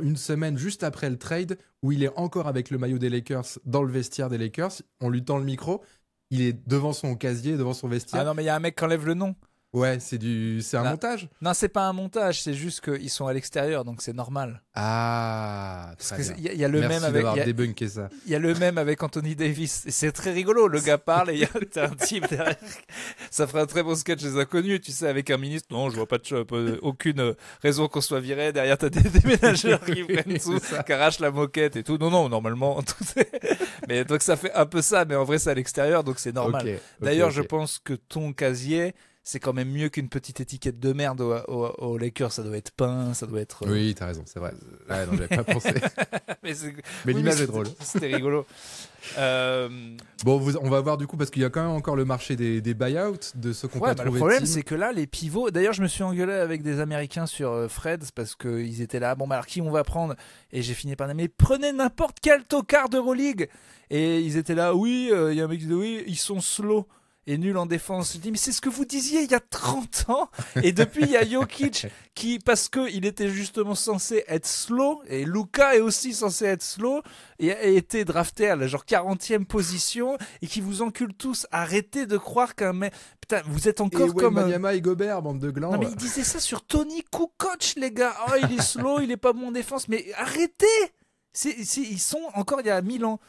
une semaine, juste après le trade, où il est encore avec le maillot des Lakers dans le vestiaire des Lakers. On lui tend le micro. Il est devant son casier, devant son vestiaire. Ah non, mais il y a un mec qui enlève le nom. Ouais, c'est un montage. Non, c'est pas un montage, c'est juste qu'ils sont à l'extérieur, donc c'est normal. Ah, parce que il y a le Merci même avec. D'avoir débunké ça. Il y a le même avec Anthony Davis. Et c'est très rigolo. Le gars parle et il y a un type derrière. Ça ferait un très bon sketch des inconnus, tu sais, avec un ministre. Non, je vois pas aucune raison qu'on soit viré. Derrière, t'as des déménageurs qui prennent tout, qui arrachent la moquette et tout. Non, normalement, tout mais donc ça fait un peu ça, mais en vrai, c'est à l'extérieur, donc c'est normal. D'ailleurs, je pense que ton casier, c'est quand même mieux qu'une petite étiquette de merde au Lakers. Ça doit être peint, ça doit être. Oui, t'as raison, c'est vrai. Ouais, non, j'avais pas pensé. mais l'image est drôle. C'était rigolo. Bon, on va voir du coup, parce qu'il y a quand même encore le marché des buyouts, de ceux qu'on peut trouver. Le problème, c'est que là, les pivots. D'ailleurs, je me suis engueulé avec des Américains sur Freds parce qu'ils étaient là. Bon, alors qui on va prendre? Et j'ai fini par dire, mais prenez n'importe quel tocard d'Euroleague. Et ils étaient là, oui, il y a un mec qui dit, oui, ils sont slow et nul en défense. Je dis, mais c'est ce que vous disiez il y a 30 ans. Et depuis, il y a Jokic qui, parce qu'il était justement censé être slow, et Luka est aussi censé être slow, et a été drafté à la genre 40e position, et qui vous encule tous. Arrêtez de croire qu'un mec... Putain, vous êtes encore et comme... Wembanyama et Gobert, bande de glands. Non, mais il disait ça sur Tony Kukoc, les gars. Oh, il est slow, il est pas bon en défense. Mais arrêtez! Ils sont encore il y a 1000 ans.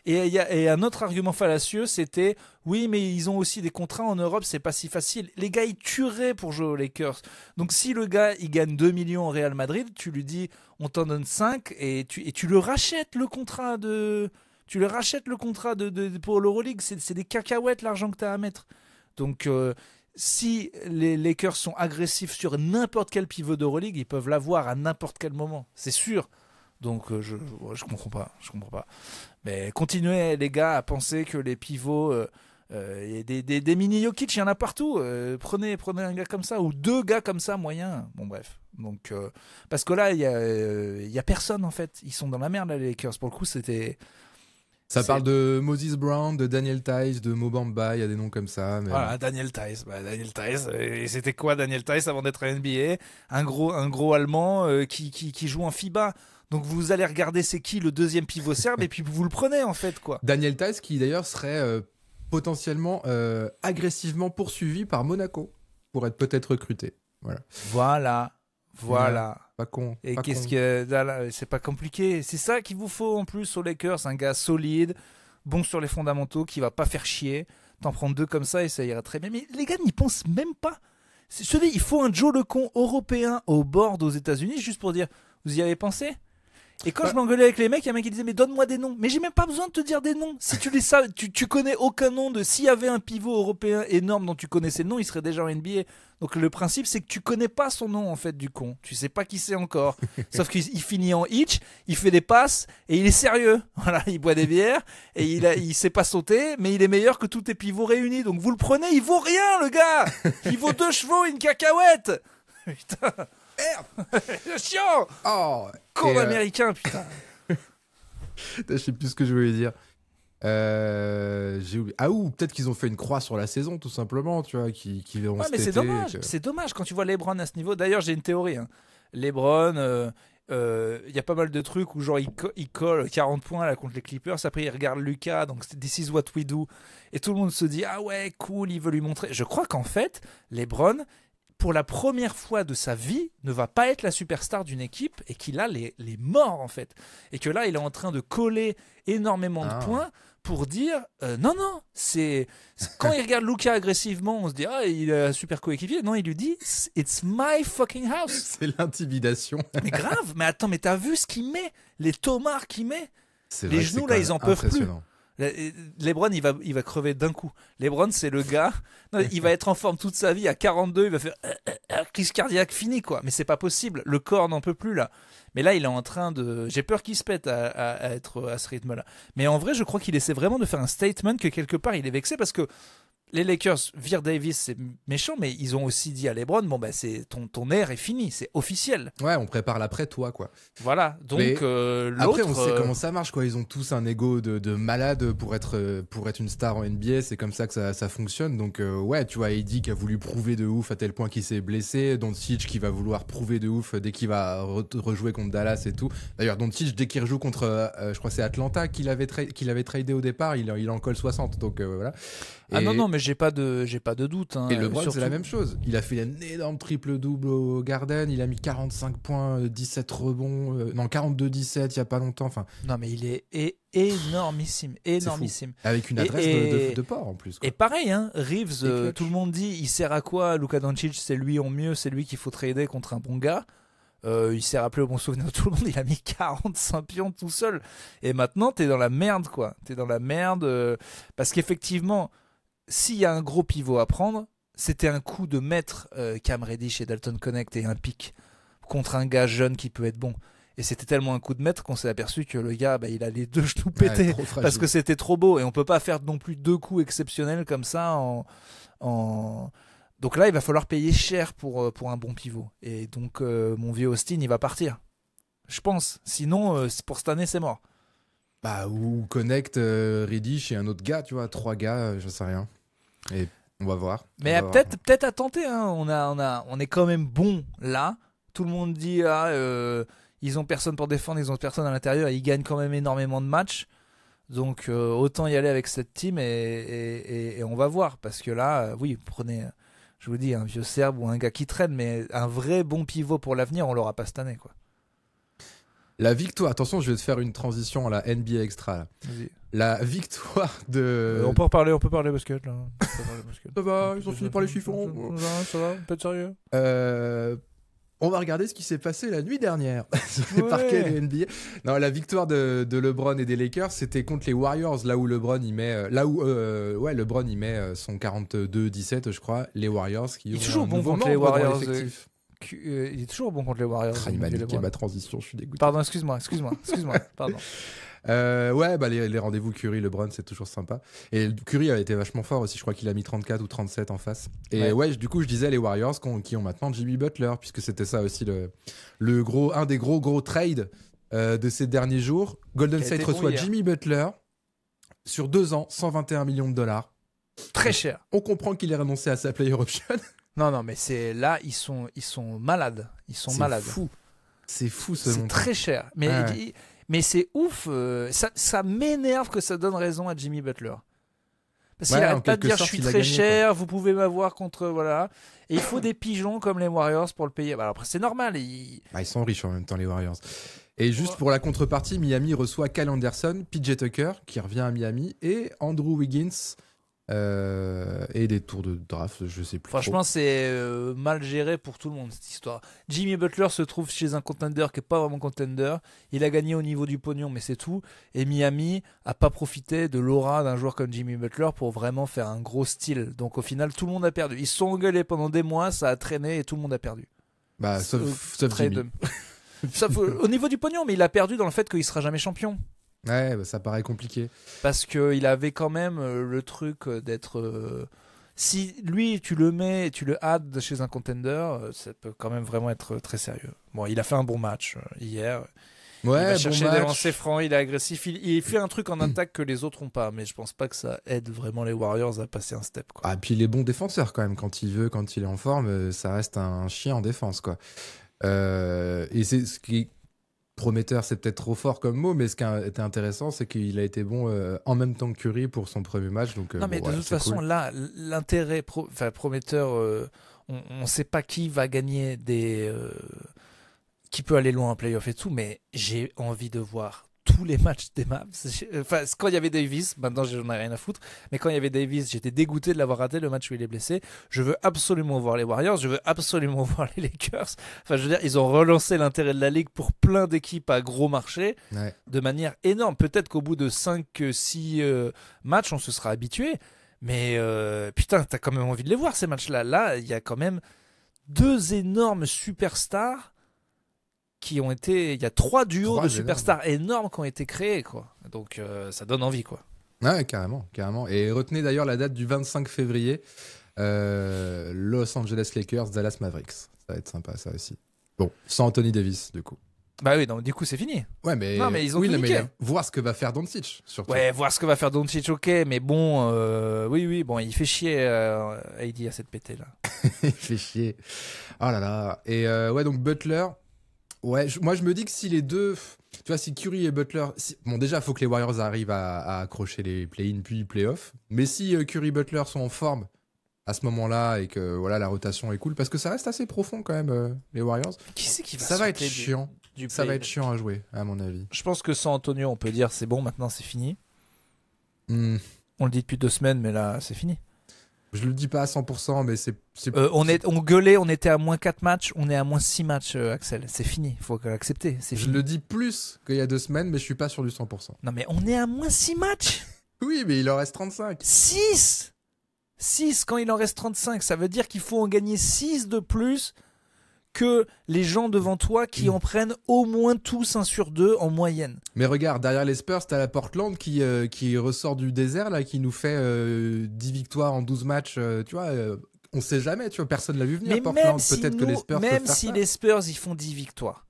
Et un autre argument fallacieux, c'était oui, mais ils ont aussi des contrats en Europe, c'est pas si facile. Les gars, ils tueraient pour jouer aux Lakers. Donc si le gars, il gagne 2 millions au Real Madrid, tu lui dis on t'en donne 5 et tu le rachètes le contrat pour l'Euroleague. C'est des cacahuètes l'argent que tu as à mettre. Donc si les Lakers sont agressifs sur n'importe quel pivot d'Euroleague, ils peuvent l'avoir à n'importe quel moment, c'est sûr. Donc je comprends pas. Mais continuez les gars à penser que les pivots, des mini Jokic, il y en a partout. Prenez un gars comme ça ou 2 gars comme ça moyens. Bon bref. Donc parce que là il y a personne en fait. Ils sont dans la merde là, les Lakers. Pour le coup c'était. Ça parle de Moses Brown, de Daniel Tice, de Mo Bamba, il y a des noms comme ça. Mais... Voilà, Daniel Tice. Et c'était quoi Daniel Tice avant d'être à NBA? Un gros Allemand qui joue en FIBA. Donc vous allez regarder c'est qui le deuxième pivot serbe et puis vous le prenez en fait quoi. Daniel Tice qui d'ailleurs serait potentiellement agressivement poursuivi par Monaco pour être peut-être recruté. Voilà. Pas con. Et qu'est-ce que c'est pas compliqué. C'est ça qu'il vous faut en plus aux Lakers, un gars solide, bon sur les fondamentaux, qui va pas faire chier. T'en prends 2 comme ça et ça ira très bien. Mais les gars n'y pensent même pas. Je te dis, il faut un Joe Lecon européen au board aux États-Unis juste pour dire vous y avez pensé? Et quand je m'engueulais avec les mecs, il y a un mec qui disait mais donne-moi des noms. Mais j'ai même pas besoin de te dire des noms. Si tu les sais, tu connais aucun nom de. S'il y avait un pivot européen énorme dont tu connaissais le nom, il serait déjà en NBA. Donc le principe c'est que tu connais pas son nom en fait du con. Tu sais pas qui c'est encore. Sauf qu'il finit en hitch, il fait des passes et il est sérieux. Voilà, il boit des bières et il sait pas sauter, mais il est meilleur que tous tes pivots réunis. Donc vous le prenez, il vaut rien le gars. Il vaut 2 chevaux, une cacahuète. Putain. Merde. Chiant. Oh, Con américain, putain. Je sais plus ce que je voulais dire. J'ai oublié. Ah ou peut-être qu'ils ont fait une croix sur la saison tout simplement, tu vois, qui verront. Ouais, mais c'est dommage. C'est dommage quand tu vois LeBron à ce niveau. D'ailleurs, j'ai une théorie. Hein. LeBron, il y a pas mal de trucs où genre il colle 40 points là contre les Clippers. Après, il regarde Lucas, donc c'est This is what we do, et tout le monde se dit ah ouais cool, il veut lui montrer. Je crois qu'en fait, LeBron, pour la première fois de sa vie, ne va pas être la superstar d'une équipe et qu'il a les morts en fait. Et que là, il est en train de coller énormément de points pour dire non, c'est quand il regarde Luka agressivement, on se dit ah, il est un super coéquipier. Non, il lui dit it's my fucking house. C'est l'intimidation. Mais grave, mais attends, mais t'as vu ce qu'il met? Les tomards qu'il met? Les genoux là, ils en peuvent plus. LeBron, il va crever d'un coup. LeBron, c'est le gars. Non, il va être en forme toute sa vie. À 42, il va faire crise cardiaque finie, quoi. Mais c'est pas possible. Le corps n'en peut plus, là. Mais là, il est en train de. J'ai peur qu'il se pète à être à ce rythme-là. Mais en vrai, je crois qu'il essaie vraiment de faire un statement que quelque part, il est vexé parce que les Lakers virent Davis, c'est méchant, mais ils ont aussi dit à LeBron bon, bah, c'est ton air est fini, c'est officiel. Ouais, on prépare l'après toi, quoi. Voilà, donc l'autre. Après, on sait comment ça marche, quoi. Ils ont tous un ego de malade pour être une star en NBA, c'est comme ça que ça fonctionne. Donc, ouais, tu vois, AD qui a voulu prouver de ouf à tel point qu'il s'est blessé, Doncic qui va vouloir prouver de ouf dès qu'il va rejouer contre Dallas et tout. D'ailleurs, Doncic, dès qu'il rejoue contre, je crois que c'est Atlanta qu'il avait tradé au départ, il en colle 60, donc voilà. Ah non, mais j'ai pas de doute. Hein. Et LeBron, c'est la même chose. Il a fait un énorme triple-double au Garden. Il a mis 45 points, 17 rebonds. Non, 42-17 il y a pas longtemps. Enfin, non, mais il est énormissime. Avec une adresse de port en plus. Quoi. Et pareil, hein, Reeves, tout le monde dit il sert à quoi? Luka Doncic, c'est lui en mieux, c'est lui qu'il faut trader contre un bon gars. Il s'est rappelé au bon souvenir de tout le monde, il a mis 45 pions tout seul. Et maintenant, t'es dans la merde, quoi. T'es dans la merde. Parce qu'effectivement, s'il y a un gros pivot à prendre, c'était un coup de mettre Cam Reddish et Dalton Connect et un pic contre un gars jeune qui peut être bon. Et c'était tellement un coup de maître qu'on s'est aperçu que le gars, bah, il a les 2 genoux pétés parce que c'était trop beau. Et on peut pas faire non plus 2 coups exceptionnels comme ça Donc là, il va falloir payer cher pour un bon pivot. Et donc, mon vieux Austin, il va partir. Je pense. Sinon, pour cette année, c'est mort. Bah, ou Connect, Reddish et un autre gars, tu vois. 3 gars, je sais rien. Et on va voir. Mais peut-être à tenter. Hein. On est quand même bon là. Tout le monde dit ils ont personne pour défendre, ils ont personne à l'intérieur. Ils gagnent quand même énormément de matchs. Donc autant y aller avec cette team et on va voir. Parce que là, oui, prenez, je vous dis, un vieux Serbe ou un gars qui traîne, mais un vrai bon pivot pour l'avenir, on l'aura pas cette année, quoi. La victoire, attention, je vais te faire une transition à la NBA Extra. Là. Vas-y. La victoire de. On peut parler basket là. Ça va, ils ont fini par les chiffons. Ça va, pas de sérieux. On va regarder ce qui s'est passé la nuit dernière sur les parquets de NBA. Non, la victoire de LeBron et des Lakers, c'était contre les Warriors, là où LeBron il met, LeBron il met son 42-17, je crois. Les Warriors qui. Il est toujours bon contre les Warriors. Il est toujours bon contre les Warriors. Il m'a niqué ma transition, je suis dégoûté. Pardon, excuse-moi. Pardon. Les rendez-vous Curry-LeBron, c'est toujours sympa. Et Curry a été vachement fort aussi, je crois qu'il a mis 34 ou 37 en face. Et du coup, je disais les Warriors qui ont maintenant Jimmy Butler, puisque c'était ça aussi un des gros trades de ces derniers jours. Golden State reçoit Jimmy Butler sur 2 ans, 121 millions de dollars. Très cher. On comprend qu'il ait renoncé à sa player option. Non, mais c'est là, ils sont malades. C'est fou ce montant. C'est très cher. Mais c'est ouf. Ça m'énerve que ça donne raison à Jimmy Butler. Parce qu'il n'arrête pas de dire je suis très cher, vous pouvez m'avoir contre. Voilà. Et il faut des pigeons comme les Warriors pour le payer. Bah, après, c'est normal. Ils sont riches en même temps, les Warriors. Et juste pour la contrepartie, Miami reçoit Kyle Anderson, PJ Tucker, qui revient à Miami, et Andrew Wiggins. Et des tours de draft, je sais plus. Franchement, c'est mal géré pour tout le monde cette histoire. Jimmy Butler se trouve chez un contender qui n'est pas vraiment contender. Il a gagné au niveau du pognon, mais c'est tout. Et Miami a pas profité de l'aura d'un joueur comme Jimmy Butler pour vraiment faire un gros style. Donc au final, tout le monde a perdu. Ils se sont engueulés pendant des mois, ça a traîné et tout le monde a perdu. Bah, sauf Jimmy. Sauf au niveau du pognon, mais il a perdu dans le fait qu'il sera jamais champion. Ouais, bah, ça paraît compliqué. Parce qu'il avait quand même le truc d'être. Si lui, tu le mets et tu le hades chez un contender, ça peut quand même vraiment être très sérieux. Bon, il a fait un bon match hier. Il Ouais, va bon chercher des match. lancers francs, il est agressif. Il fait un truc en attaque que les autres n'ont pas. Mais je pense pas que ça aide vraiment les Warriors à passer un step, quoi. Ah, puis il est bon défenseur quand même. Quand il veut, quand il est en forme, ça reste un chien en défense, quoi. Et c'est ce qui est prometteur, c'est peut-être trop fort comme mot, mais ce qui a été intéressant, c'est qu'il a été bon en même temps que Curry pour son premier match. Donc, Non, mais bon, de voilà, toute c'est façon, cool. là, l'intérêt prometteur, on ne sait pas qui va gagner qui peut aller loin en playoff et tout, mais j'ai envie de voir tous les matchs des Mavs. Enfin, quand il y avait Davis, maintenant j'en ai rien à foutre, mais quand il y avait Davis, j'étais dégoûté de l'avoir raté le match où il est blessé. Je veux absolument voir les Warriors, je veux absolument voir les Lakers. Enfin, je veux dire, ils ont relancé l'intérêt de la ligue pour plein d'équipes à gros marché Ouais. de manière énorme. Peut-être qu'au bout de 5-6 matchs, on se sera habitué, mais putain, t'as quand même envie de les voir ces matchs-là. Là, il y a quand même 2 énormes superstars qui ont été. Il y a 3 duos 3 de superstars énormes qui ont été créés, quoi. Donc ça donne envie, quoi. Ouais, carrément, carrément. Et retenez d'ailleurs la date du 25 février. Los Angeles Lakers, Dallas Mavericks. Ça va être sympa, ça aussi. Bon, sans Anthony Davis, du coup. Bah oui, donc du coup c'est fini. Ouais, mais, Non, mais ils ont oui, communiqué. mais voir ce que va faire Doncic, surtout. Ouais, voir ce que va faire Doncic, ok, mais bon, oui, bon, il fait chier AD à cette pétée là. Il fait chier. Oh là là. Et ouais, donc Butler. Ouais, moi je me dis que si les deux. Tu vois, si Curry et Butler. Bon, déjà, il faut que les Warriors arrivent à accrocher les play-in puis play-off. Mais si Curry et Butler sont en forme à ce moment-là et que voilà, la rotation est cool, parce que ça reste assez profond quand même, les Warriors. Qui c'est qui va Ça va être sauter chiant. du Ça va play-in? être chiant à jouer, à mon avis. Je pense que sans Antonio, on peut dire c'est bon, maintenant c'est fini. Hmm. On le dit depuis 2 semaines, mais là c'est fini. Je le dis pas à 100%, mais c'est. On gueulait, on était à moins 4 matchs, on est à moins 6 matchs, Axel. C'est fini, il faut l'accepter. C'est Je fini. le dis plus qu'il y a 2 semaines, mais je suis pas sur du 100%. Non, mais on est à moins 6 matchs. Oui, mais il en reste 35. 6 quand il en reste 35. Ça veut dire qu'il faut en gagner 6 de plus que les gens devant toi qui en prennent au moins tous 1 sur 2 en moyenne. Mais regarde, derrière les Spurs, t'as la Portland qui ressort du désert, là, qui nous fait 10 victoires en 12 matchs. Tu vois, on sait jamais, tu vois, personne l'a vu venir, Mais Portland. même si, Peut-être que les Spurs même peuvent faire si ça. les Spurs ils font 10 victoires,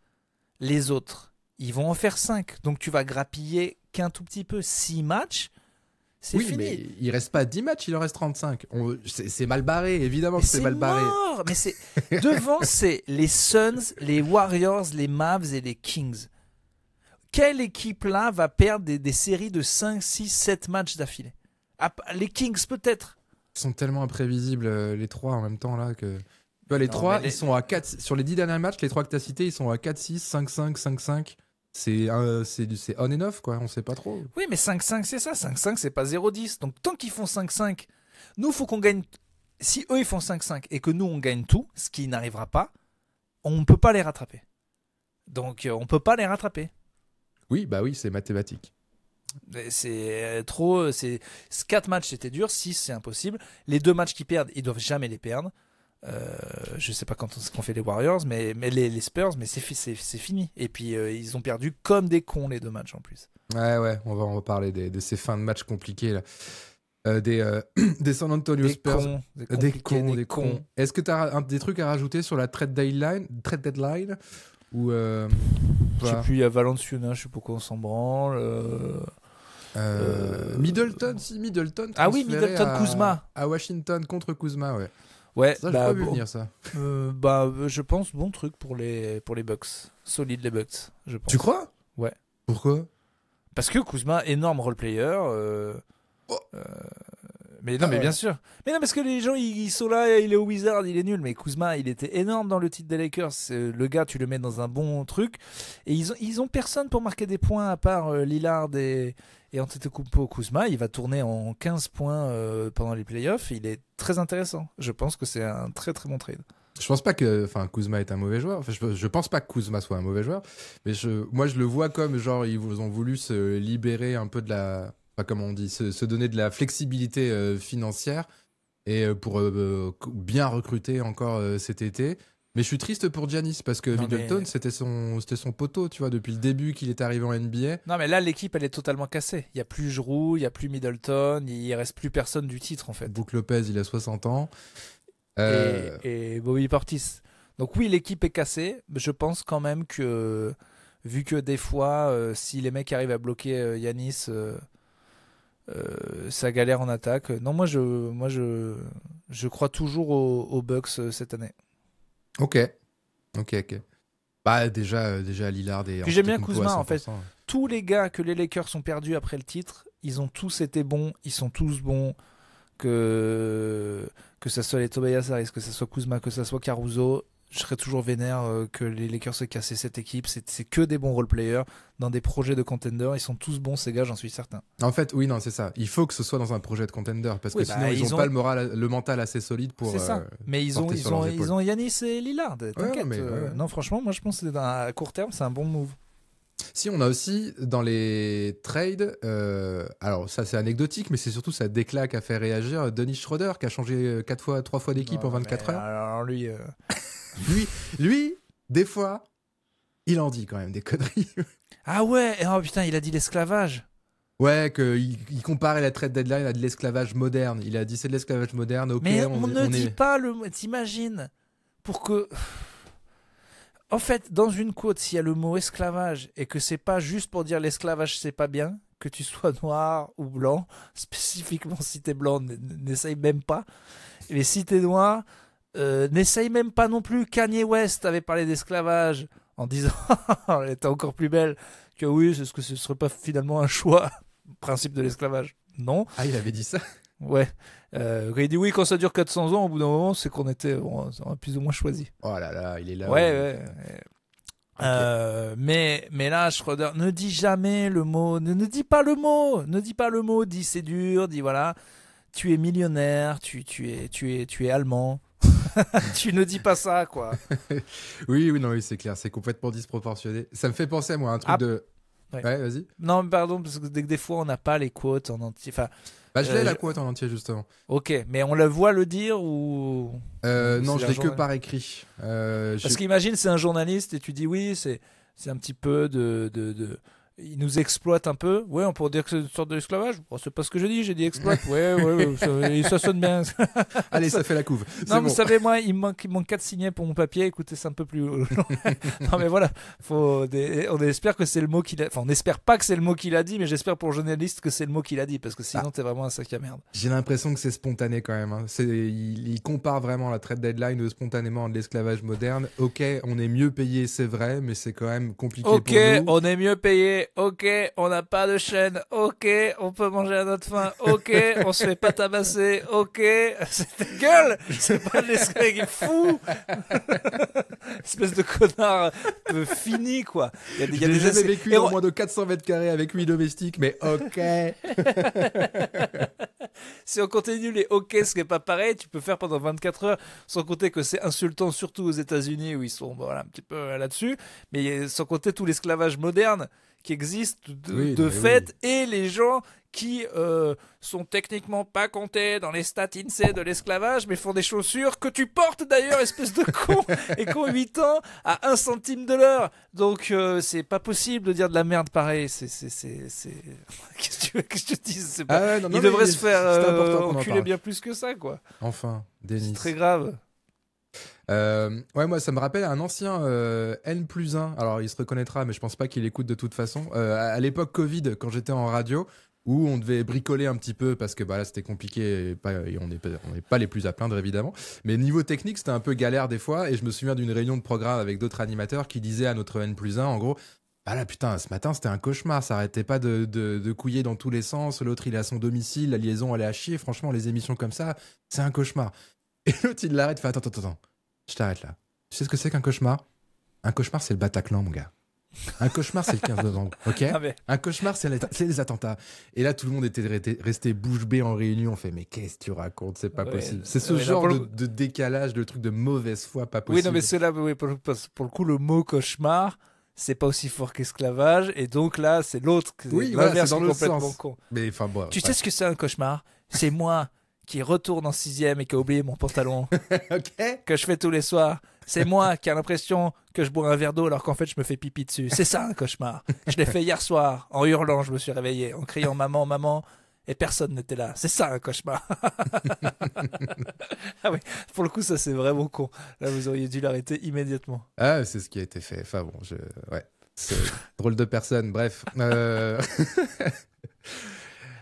les autres, ils vont en faire 5. Donc tu vas grappiller qu'un tout petit peu 6 matchs. C'est Oui, fini. mais il reste pas 10 matchs, il en reste 35. C'est mal barré, évidemment Mais que c'est mal barré. mort. Mais c'est devant, c'est les Suns, les Warriors, les Mavs et les Kings. Quelle équipe là va perdre des séries de 5, 6, 7 matchs d'affilée? Les Kings peut-être. Ils sont tellement imprévisibles, les trois en même temps, là, que... Tu vois, les Non, trois, mais les- ils sont à 4... Sur les 10 derniers matchs, les trois que t'as cités, ils sont à 4-6, 5-5, 5-5. C'est on and off, quoi, on sait pas trop. Oui, mais 5-5 c'est ça. 5-5 c'est pas 0-10. Donc tant qu'ils font 5-5, nous faut qu'on gagne. Si eux ils font 5-5 et que nous on gagne tout, ce qui n'arrivera pas, on ne peut pas les rattraper. Donc on peut pas les rattraper. Oui, bah oui, c'est mathématique. C'est trop. 4 matchs c'était dur, 6 c'est impossible. Les 2 matchs qu'ils perdent, ils doivent jamais les perdre. Je sais pas quand ce qu'ont fait les Warriors, mais les Spurs, mais c'est fini. Et puis ils ont perdu comme des cons les 2 matchs en plus. Ouais, on va en reparler de ces fins de match compliquées, là. Des San Antonio Des Spurs. cons, Des cons. Est-ce que tu as des trucs à rajouter sur la trade deadline ou Je sais pas plus, il y a Valenciunas, je sais pas quoi, on s'en branle. Middleton, si Middleton. Ah oui, transféré Middleton, Kuzma. À Washington contre Kuzma, ouais. Ouais, Ça, j'ai pas vu bon, venir ça. je pense bon truc pour les Bucks. Solide les Bucks, je pense. Tu crois? Ouais. Pourquoi? Parce que Kuzma, énorme role player. Oh. Mais non, mais bien sûr. Mais non, parce que les gens, ils sont là, il est au Wizard, il est nul. Mais Kuzma, il était énorme dans le titre des Lakers. Le gars, tu le mets dans un bon truc. Et ils ont personne pour marquer des points à part Lillard et Antetokounmpo. Kuzma, il va tourner en 15 points pendant les playoffs. Il est très intéressant. Je pense que c'est un très très bon trade. Je pense pas que Kuzma est un mauvais joueur. Enfin, je pense pas que Kuzma soit un mauvais joueur. Mais moi, je le vois comme genre, ils ont voulu se libérer un peu de la. Pas comme on dit, se donner de la flexibilité financière et pour bien recruter encore cet été. Mais je suis triste pour Giannis parce que Middleton, c'était son poteau, tu vois, depuis le début qu'il est arrivé en NBA. Non, mais là, l'équipe, elle est totalement cassée. Il n'y a plus Giroud, il n'y a plus Middleton, il reste plus personne du titre, en fait. Brook Lopez, il a 60 ans. Et Bobby Portis. Donc oui, l'équipe est cassée. Mais je pense quand même que, vu que des fois, si les mecs arrivent à bloquer Giannis... ça galère en attaque. Non, moi je crois toujours aux Bucks cette année. Ok. Bah déjà Lillard et. Puis j'aime bien Kuzma en fait. Tous les gars que les Lakers ont perdus après le titre, ils ont tous été bons, ils sont tous bons. Que ça soit les Tobias Harris, que ça soit Kuzma, que ça soit Caruso, je serais toujours vénère que les Lakers se cassent cette équipe. C'est que des bons role-players dans des projets de contender. Ils sont tous bons, ces gars, j'en suis certain. En fait, oui, non, c'est ça. Il faut que ce soit dans un projet de contender parce que sinon, ils n'ont pas le mental assez solide pour. C'est ça. Mais ils ont Giannis et Lillard. T'inquiète. Ouais. Non, franchement, moi, je pense que à court terme, c'est un bon move. Si on a aussi dans les trades, alors ça c'est anecdotique, mais c'est surtout ça déclaque à faire réagir Dennis Schroeder qui a changé 3 fois d'équipe en 24 heures. Alors lui. Lui, des fois, il en dit quand même des conneries. Ah ouais, oh putain, il a dit l'esclavage. Ouais, qu'il comparait la trade deadline à de l'esclavage moderne. Il a dit c'est de l'esclavage moderne, ok. Mais on ne dit pas le mot, t'imagines, pour que... En fait, dans une quote, s'il y a le mot esclavage et que c'est pas juste pour dire l'esclavage c'est pas bien, que tu sois noir ou blanc, spécifiquement si t'es blanc, n'essaye même pas. Mais si t'es noir... n'essaye même pas non plus. Kanye West avait parlé d'esclavage en disant elle était encore plus belle que oui, est-ce que ce serait pas finalement un choix, principe de l'esclavage? Non. Ah, il avait dit ça? Ouais. Quand il dit oui, quand ça dure 400 ans, au bout d'un moment, c'est qu'on était on a plus ou moins choisi. Oh là là, il est là. Ouais. Okay. Mais là, Schroeder ne dit jamais le mot, ne dit pas le mot, dit c'est dur, dit voilà, tu es millionnaire, tu es allemand. Tu ne dis pas ça, quoi. oui, c'est clair, c'est complètement disproportionné. Ça me fait penser à moi un truc de. Ouais, vas-y. Non, pardon, parce que des fois on n'a pas les quotes en entier. Enfin, je l'ai la quote en entier justement. Ok, mais on la voit le dire ou non, je l'ai que par écrit. Parce qu'imagine, c'est un journaliste et tu dis oui, c'est un petit peu de... Il nous exploite un peu. Ouais, on pourrait dire que c'est une sorte d'esclavage. Oh, c'est pas ce que j'ai dit exploite. Ouais, ça sonne bien. Allez, ça fait la couve. Non, vous savez, moi, il manque 4 signets pour mon papier. Écoutez, c'est un peu plus... Non, mais voilà. On espère que c'est le mot qu'il a... Enfin, on n'espère pas que c'est le mot qu'il a dit, mais j'espère pour le journaliste que c'est le mot qu'il a dit, parce que sinon, t'es vraiment un sac à merde. J'ai l'impression que c'est spontané quand même. Hein. Il compare vraiment la trade deadline spontanément à de l'esclavage moderne. Ok, on est mieux payé, c'est vrai, mais c'est quand même compliqué pour nous. Ok, on est mieux payé. Ok, on n'a pas de chaîne. Ok, on peut manger à notre faim. Ok, on se fait pas tabasser. Ok, c'est ta gueule. C'est pas de l'esclavage, il est fou. Espèce de connard fini, quoi. J'ai jamais vécu en moins de 400 mètres carrés avec 8 domestiques, mais ok. Si on continue les ok, ce qui n'est pas pareil, tu peux faire pendant 24 heures, sans compter que c'est insultant, surtout aux États-Unis où ils sont un petit peu là-dessus, mais sans compter tout l'esclavage moderne qui existe de fait, et les gens qui sont techniquement pas comptés dans les stats INSEE de l'esclavage, mais font des chaussures que tu portes d'ailleurs, espèce de con, et qui ont 8 ans à 1 centime de l'heure. Donc c'est pas possible de dire de la merde pareil. Qu'est-ce que tu veux que je te dise? Il devrait se faire enculer bien plus que ça, quoi. Enfin, Denis. C'est très grave. Ouais, moi ça me rappelle un ancien N+1, alors il se reconnaîtra mais je pense pas qu'il écoute de toute façon, à l'époque Covid, quand j'étais en radio, où on devait bricoler un petit peu parce que là c'était compliqué et on n'est pas les plus à plaindre évidemment, mais niveau technique c'était un peu galère des fois, et je me souviens d'une réunion de programme avec d'autres animateurs qui disaient à notre N+1 en gros, Ah là, putain, ce matin, c'était un cauchemar. Ça arrêtait pas de couiller dans tous les sens. L'autre, il est à son domicile. La liaison, elle est à chier. Franchement, les émissions comme ça, c'est un cauchemar. Et l'autre, il l'arrête. Il fait attends. Je t'arrête là. Tu sais ce que c'est qu'un cauchemar? Un cauchemar, c'est le Bataclan, mon gars. Un cauchemar, c'est le 15 novembre. Ok? Ah, mais... Un cauchemar, c'est les attentats. Et là, tout le monde était resté bouche bée en réunion. On fait, mais qu'est-ce que tu racontes? C'est pas possible. C'est ce genre de décalage, de truc de mauvaise foi, pas possible. Oui, non, mais c'est là, oui, pour le coup, le mot cauchemar, c'est pas aussi fort qu'esclavage. Et donc là, c'est l'autre. Oui, l'inverse, c'est dans est l'autre complètement sens. con. Mais enfin, bon. Tu sais ce que c'est un cauchemar? C'est moi qui retourne en 6e et qui a oublié mon pantalon. Ok. Que je fais tous les soirs. C'est moi qui a l'impression que je bois un verre d'eau alors qu'en fait je me fais pipi dessus. C'est ça un cauchemar. Je l'ai fait hier soir. En hurlant, je me suis réveillé. En criant maman, maman. Et personne n'était là. C'est ça un cauchemar. Ah oui, pour le coup, ça c'est vraiment con. Là, vous auriez dû l'arrêter immédiatement. Ah, c'est ce qui a été fait. Enfin bon, ouais. C'est drôle de personne. Bref.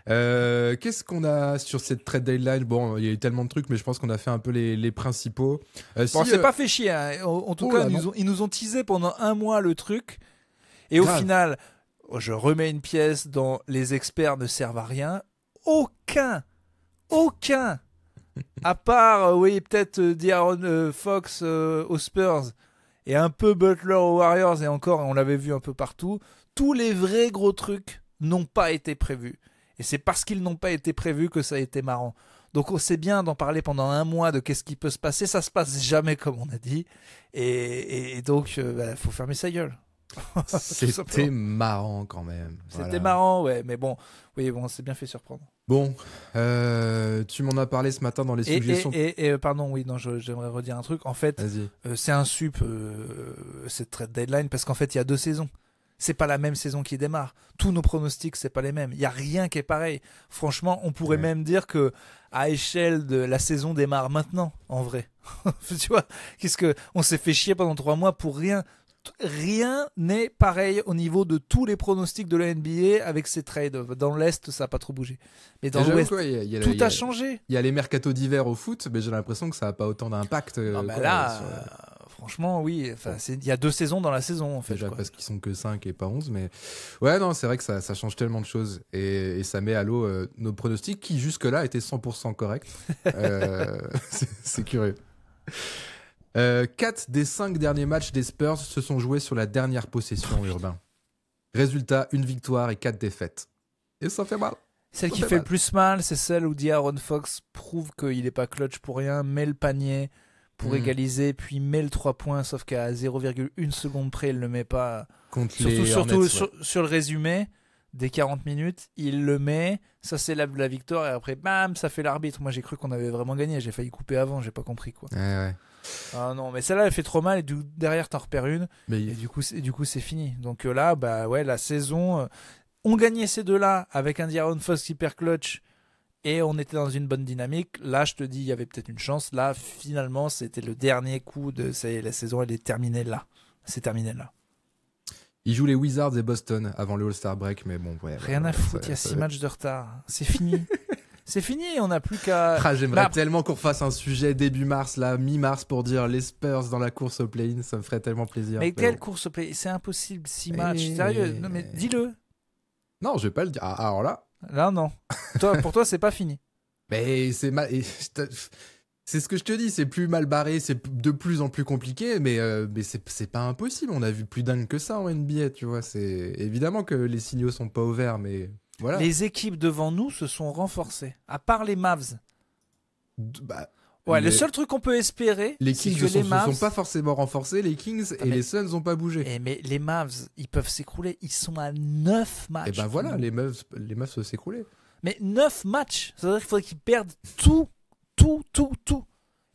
Qu'est-ce qu'on a sur cette trade deadline? Bon, il y a eu tellement de trucs, mais je pense qu'on a fait un peu les principaux. Bon, c'est pas fait chier. Hein. En tout cas, ils nous ont teasé pendant un mois le truc. Et au final, je remets une pièce dans les experts ne servent à rien. Aucun. À part, oui, peut-être De'Aaron Fox aux Spurs et un peu Butler aux Warriors. Et encore, on l'avait vu un peu partout. Tous les vrais gros trucs n'ont pas été prévus. Et c'est parce qu'ils n'ont pas été prévus que ça a été marrant. Donc on sait bien d'en parler pendant un mois de qu'est-ce qui peut se passer. Ça se passe jamais comme on a dit. Et donc, faut fermer sa gueule. C'était marrant quand même. C'était marrant, ouais. Mais bon, oui, bon, c'est bien fait surprendre. Bon, tu m'en as parlé ce matin dans les suggestions. Pardon, oui, non, j'aimerais redire un truc. En fait, c'est un sup, cette trade deadline, parce qu'en fait, il y a 2 saisons. C'est pas la même saison qui démarre. Tous nos pronostics, c'est pas les mêmes. Il y a rien qui est pareil. Franchement, on pourrait même dire que à échelle de la saison démarre maintenant, en vrai. Tu vois, on s'est fait chier pendant 3 mois pour rien. Rien n'est pareil au niveau de tous les pronostics de la NBA avec ces trades. Dans l'Est, ça n'a pas trop bougé. Mais dans l'Ouest, tout a changé. Il y a les mercatos d'hiver au foot, mais j'ai l'impression que ça n'a pas autant d'impact. Franchement, oui. Il y a 2 saisons dans la saison, en fait. Déjà parce qu'ils sont que 5 et pas 11. Mais ouais, non, c'est vrai que ça change tellement de choses. Et ça met à l'eau nos pronostics qui, jusque-là, étaient 100% corrects. C'est curieux. 4 des 5 derniers matchs des Spurs se sont joués sur la dernière possession, Urbain. Résultat, 1 victoire et 4 défaites. Et ça fait mal. Celle qui fait le plus mal, c'est celle où De'Aaron Fox prouve qu'il n'est pas clutch pour rien, met le panier pour égaliser, puis met le 3 points, sauf qu'à 0,1 seconde près, il ne le met pas. Surtout sur le résumé des 40 minutes, il le met, ça c'est la victoire, et après, bam, ça fait l'arbitre. Moi j'ai cru qu'on avait vraiment gagné, j'ai failli couper avant, j'ai pas compris quoi. Ouais. Ah non, mais celle-là elle fait trop mal et derrière t'en repères une et du coup c'est fini. Donc là la saison on gagnait ces deux-là avec un De'Aaron Fox hyper clutch et on était dans une bonne dynamique. Là je te dis il y avait peut-être une chance. Là finalement c'était le dernier coup de la saison, elle est terminée là. C'est terminé là. Ils jouent les Wizards et Boston avant le All-Star break, mais bon rien à foutre, il y a 6 matchs de retard. C'est fini. C'est fini, on n'a plus qu'à... J'aimerais tellement qu'on fasse un sujet début mars, là, mi-mars, pour dire les Spurs dans la course au play-in, ça me ferait tellement plaisir. Mais quelle course au play-in? C'est impossible, 6 matchs, sérieux. Non mais dis-le. Non, je vais pas le dire. Alors là... Là, non. Pour toi, c'est pas fini. Mais c'est c'est ce que je te dis, c'est plus mal barré, c'est de plus en plus compliqué, mais c'est pas impossible. On a vu plus dingue que ça en NBA, tu vois. C'est évidemment que les signaux sont pas ouverts, mais... Voilà. Les équipes devant nous se sont renforcées, à part les Mavs. Le seul truc qu'on peut espérer, les c'est Kings que les Mavs ne sont pas forcément renforcés, les Kings et les Suns n'ont pas bougé. Mais les Mavs, ils peuvent s'écrouler, ils sont à 9 matchs. Et ben voilà, les Mavs peuvent s'écrouler. Mais 9 matchs, ça veut dire qu'il faudrait qu'ils perdent tout.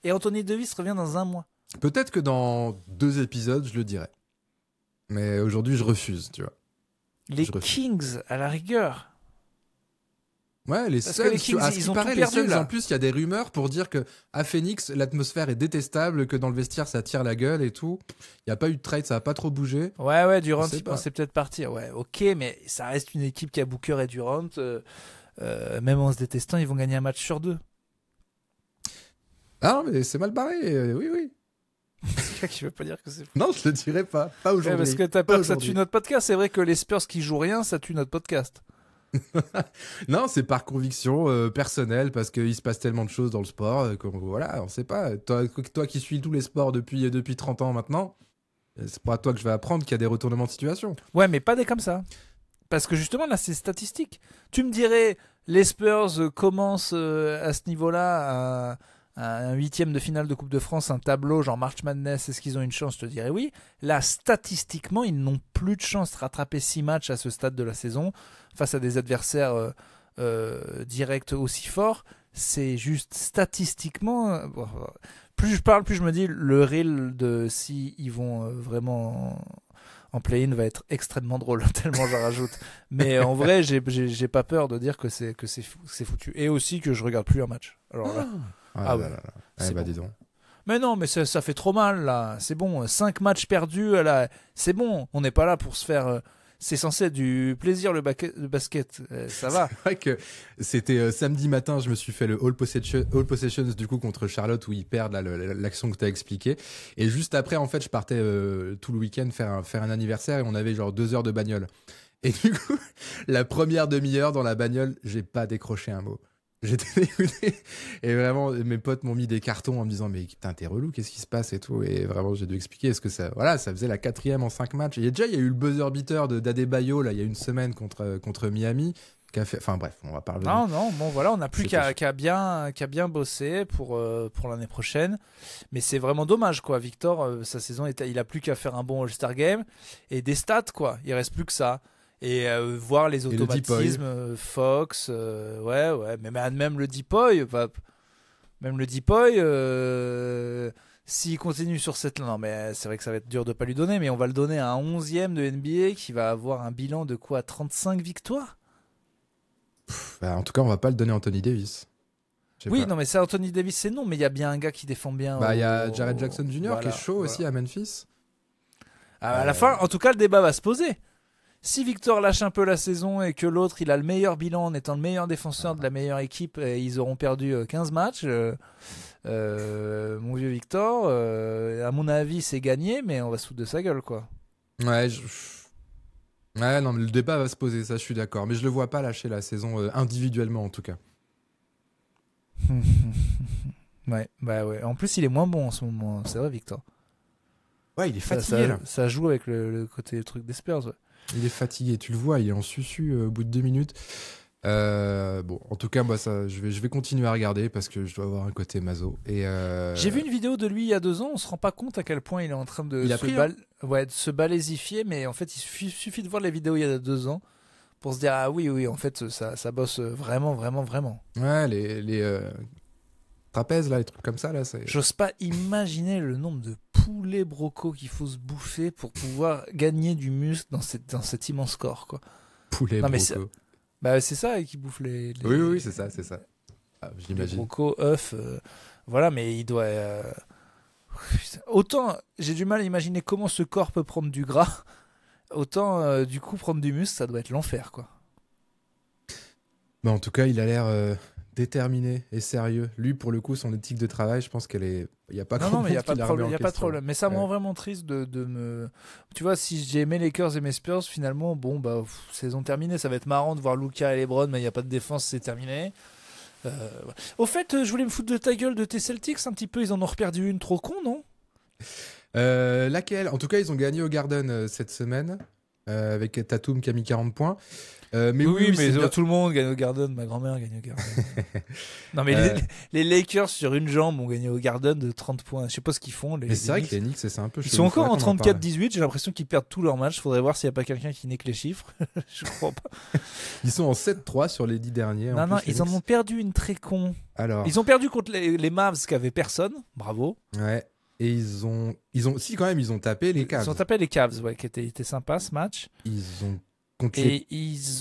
Et Anthony Davis revient dans 1 mois. Peut-être que dans 2 épisodes, je le dirai. Mais aujourd'hui, je refuse, tu vois. Les Kings, à la rigueur. Ouais, les Suns, les Kings, ils ont paraît, tout perdu, les Suns, là. En plus, il y a des rumeurs pour dire que à Phoenix, l'atmosphère est détestable, que dans le vestiaire, ça tire la gueule et tout. Il n'y a pas eu de trade, ça n'a pas trop bougé. Ouais, Durant, il pensait peut-être partir. Ouais, ok, mais ça reste une équipe qui a Booker et Durant. Même en se détestant, ils vont gagner un match sur 2. Ah non, mais c'est mal barré, oui. C'est qui veut pas dire que c'est fou. Non, je le dirai pas. Pas aujourd'hui. Parce que t'as peur que ça tue notre podcast. C'est vrai que les Spurs qui jouent rien, ça tue notre podcast. Non, c'est par conviction personnelle, parce qu'il se passe tellement de choses dans le sport voilà, on sait pas. Toi qui suis tous les sports depuis 30 ans maintenant, c'est pas à toi que je vais apprendre qu'il y a des retournements de situation. Ouais, mais pas des comme ça. Parce que justement, là, c'est statistique. Tu me dirais, les Spurs commencent à ce niveau-là à un 8e de finale de Coupe de France, un tableau genre March Madness, est-ce qu'ils ont une chance? Je te dirais oui. Là, statistiquement, ils n'ont plus de chance de rattraper 6 matchs à ce stade de la saison face à des adversaires directs aussi forts. C'est juste statistiquement... plus je parle, plus je me dis, le reel de si ils vont vraiment en play-in va être extrêmement drôle, tellement j'en rajoute. Mais en vrai, j'ai pas peur de dire que c'est foutu. Et aussi que je regarde plus un match. Alors là... Ouais. C'est bon. Dis donc. Mais non, mais ça fait trop mal là. C'est bon, 5 matchs perdus là. C'est bon, on n'est pas là pour se faire. C'est censé être du plaisir le basket. Ça va. C'est vrai que c'était samedi matin, je me suis fait le All Possessions du coup contre Charlotte où ils perdent là, l'action que tu as expliqué. Et juste après, en fait, je partais tout le week-end faire un anniversaire et on avait genre 2 heures de bagnole. Et du coup, la première demi-heure dans la bagnole, j'ai pas décroché un mot. J'étais dégoûté et vraiment mes potes m'ont mis des cartons en me disant mais putain t'es relou, qu'est-ce qui se passe et tout, et vraiment j'ai dû expliquer est-ce que ça faisait la 4e en 5 matchs. Il y a eu le buzzer beater d'Adebayo là il y a une semaine contre Miami qui a fait, enfin bref on va pas revenir. Non bon voilà, on n'a plus qu'à bien bosser pour l'année prochaine, mais c'est vraiment dommage quoi. Victor sa saison il a plus qu'à faire un bon All-Star Game et des stats quoi, il reste plus que ça. Et voir les automatismes, Fox, ouais, mais même le Deepoy, s'il continue sur cette ligne, non mais c'est vrai que ça va être dur de pas lui donner, mais on va le donner à un 11e de NBA qui va avoir un bilan de quoi, 35 victoires. En tout cas, on va pas le donner à Anthony Davis. Oui, non mais ça, Anthony Davis c'est non, mais il y a bien un gars qui défend bien. Il y a Jared Jackson Jr. Voilà, qui est chaud aussi à Memphis. À la fin, en tout cas, le débat va se poser. Si Victor lâche un peu la saison et que l'autre il a le meilleur bilan en étant le meilleur défenseur de la meilleure équipe et ils auront perdu 15 matchs, mon vieux Victor, à mon avis c'est gagné, mais on va se foutre de sa gueule quoi. Ouais, non, mais le débat va se poser, ça je suis d'accord, mais je le vois pas lâcher la saison individuellement en tout cas. Ouais. En plus il est moins bon en ce moment, c'est vrai Victor. Ouais, il est fatigué là. Ça joue avec le côté truc des Spurs. Ouais. Il est fatigué, tu le vois, il est en susu au bout de 2 minutes. Bon, en tout cas, moi, je vais continuer à regarder parce que je dois avoir un côté maso. J'ai vu une vidéo de lui il y a 2 ans, on se rend pas compte à quel point il est en train de se balésifier, mais en fait, il suffit de voir les vidéos il y a 2 ans pour se dire ah oui, en fait, ça bosse vraiment. Ouais, les trapèzes, là, les trucs comme ça, là. J'ose pas imaginer le nombre de poulets brocos qu'il faut se bouffer pour pouvoir gagner du muscle dans cet immense corps, quoi. Poulet brocos. C'est ça qui bouffe les... Oui, c'est ça. J'imagine. Les brocos, œufs, voilà, mais il doit... Autant, j'ai du mal à imaginer comment ce corps peut prendre du gras, autant, du coup, prendre du muscle, ça doit être l'enfer, quoi. En tout cas, il a l'air... déterminé et sérieux. Lui, pour le coup, son éthique de travail, je pense qu'elle est... Il n'y a pas de problème. Il n'y a pas de problème. Mais ça me rend vraiment triste de me... Tu vois, si j'ai aimé les Lakers et mes Spurs, finalement, saison terminée. Ça va être marrant de voir Luka et LeBron, mais il n'y a pas de défense, c'est terminé. Au fait, je voulais me foutre de ta gueule de tes Celtics un petit peu. Ils en ont reperdu une trop con, non? Laquelle? En tout cas, ils ont gagné au Garden cette semaine, avec Tatum qui a mis 40 points. Mais tout le monde gagne au Garden. Ma grand-mère gagne au Garden. Non, mais les Lakers sur une jambe ont gagné au Garden de 30 points. Je sais pas ce qu'ils font. Mais c'est vrai que les Knicks, c'est un peu... Ils sont encore en 34-18. J'ai l'impression qu'ils perdent tous leurs matchs. Faudrait voir s'il n'y a pas quelqu'un qui nique les chiffres. Je crois pas. Ils sont en 7-3 sur les 10 derniers. Non, ils en ont perdu une très con. Alors... Ils ont perdu contre les Mavs qui avaient personne. Bravo. Ouais. Et ils ont tapé les Cavs. Ils ont tapé les Cavs, ouais, qui était sympa ce match. Ils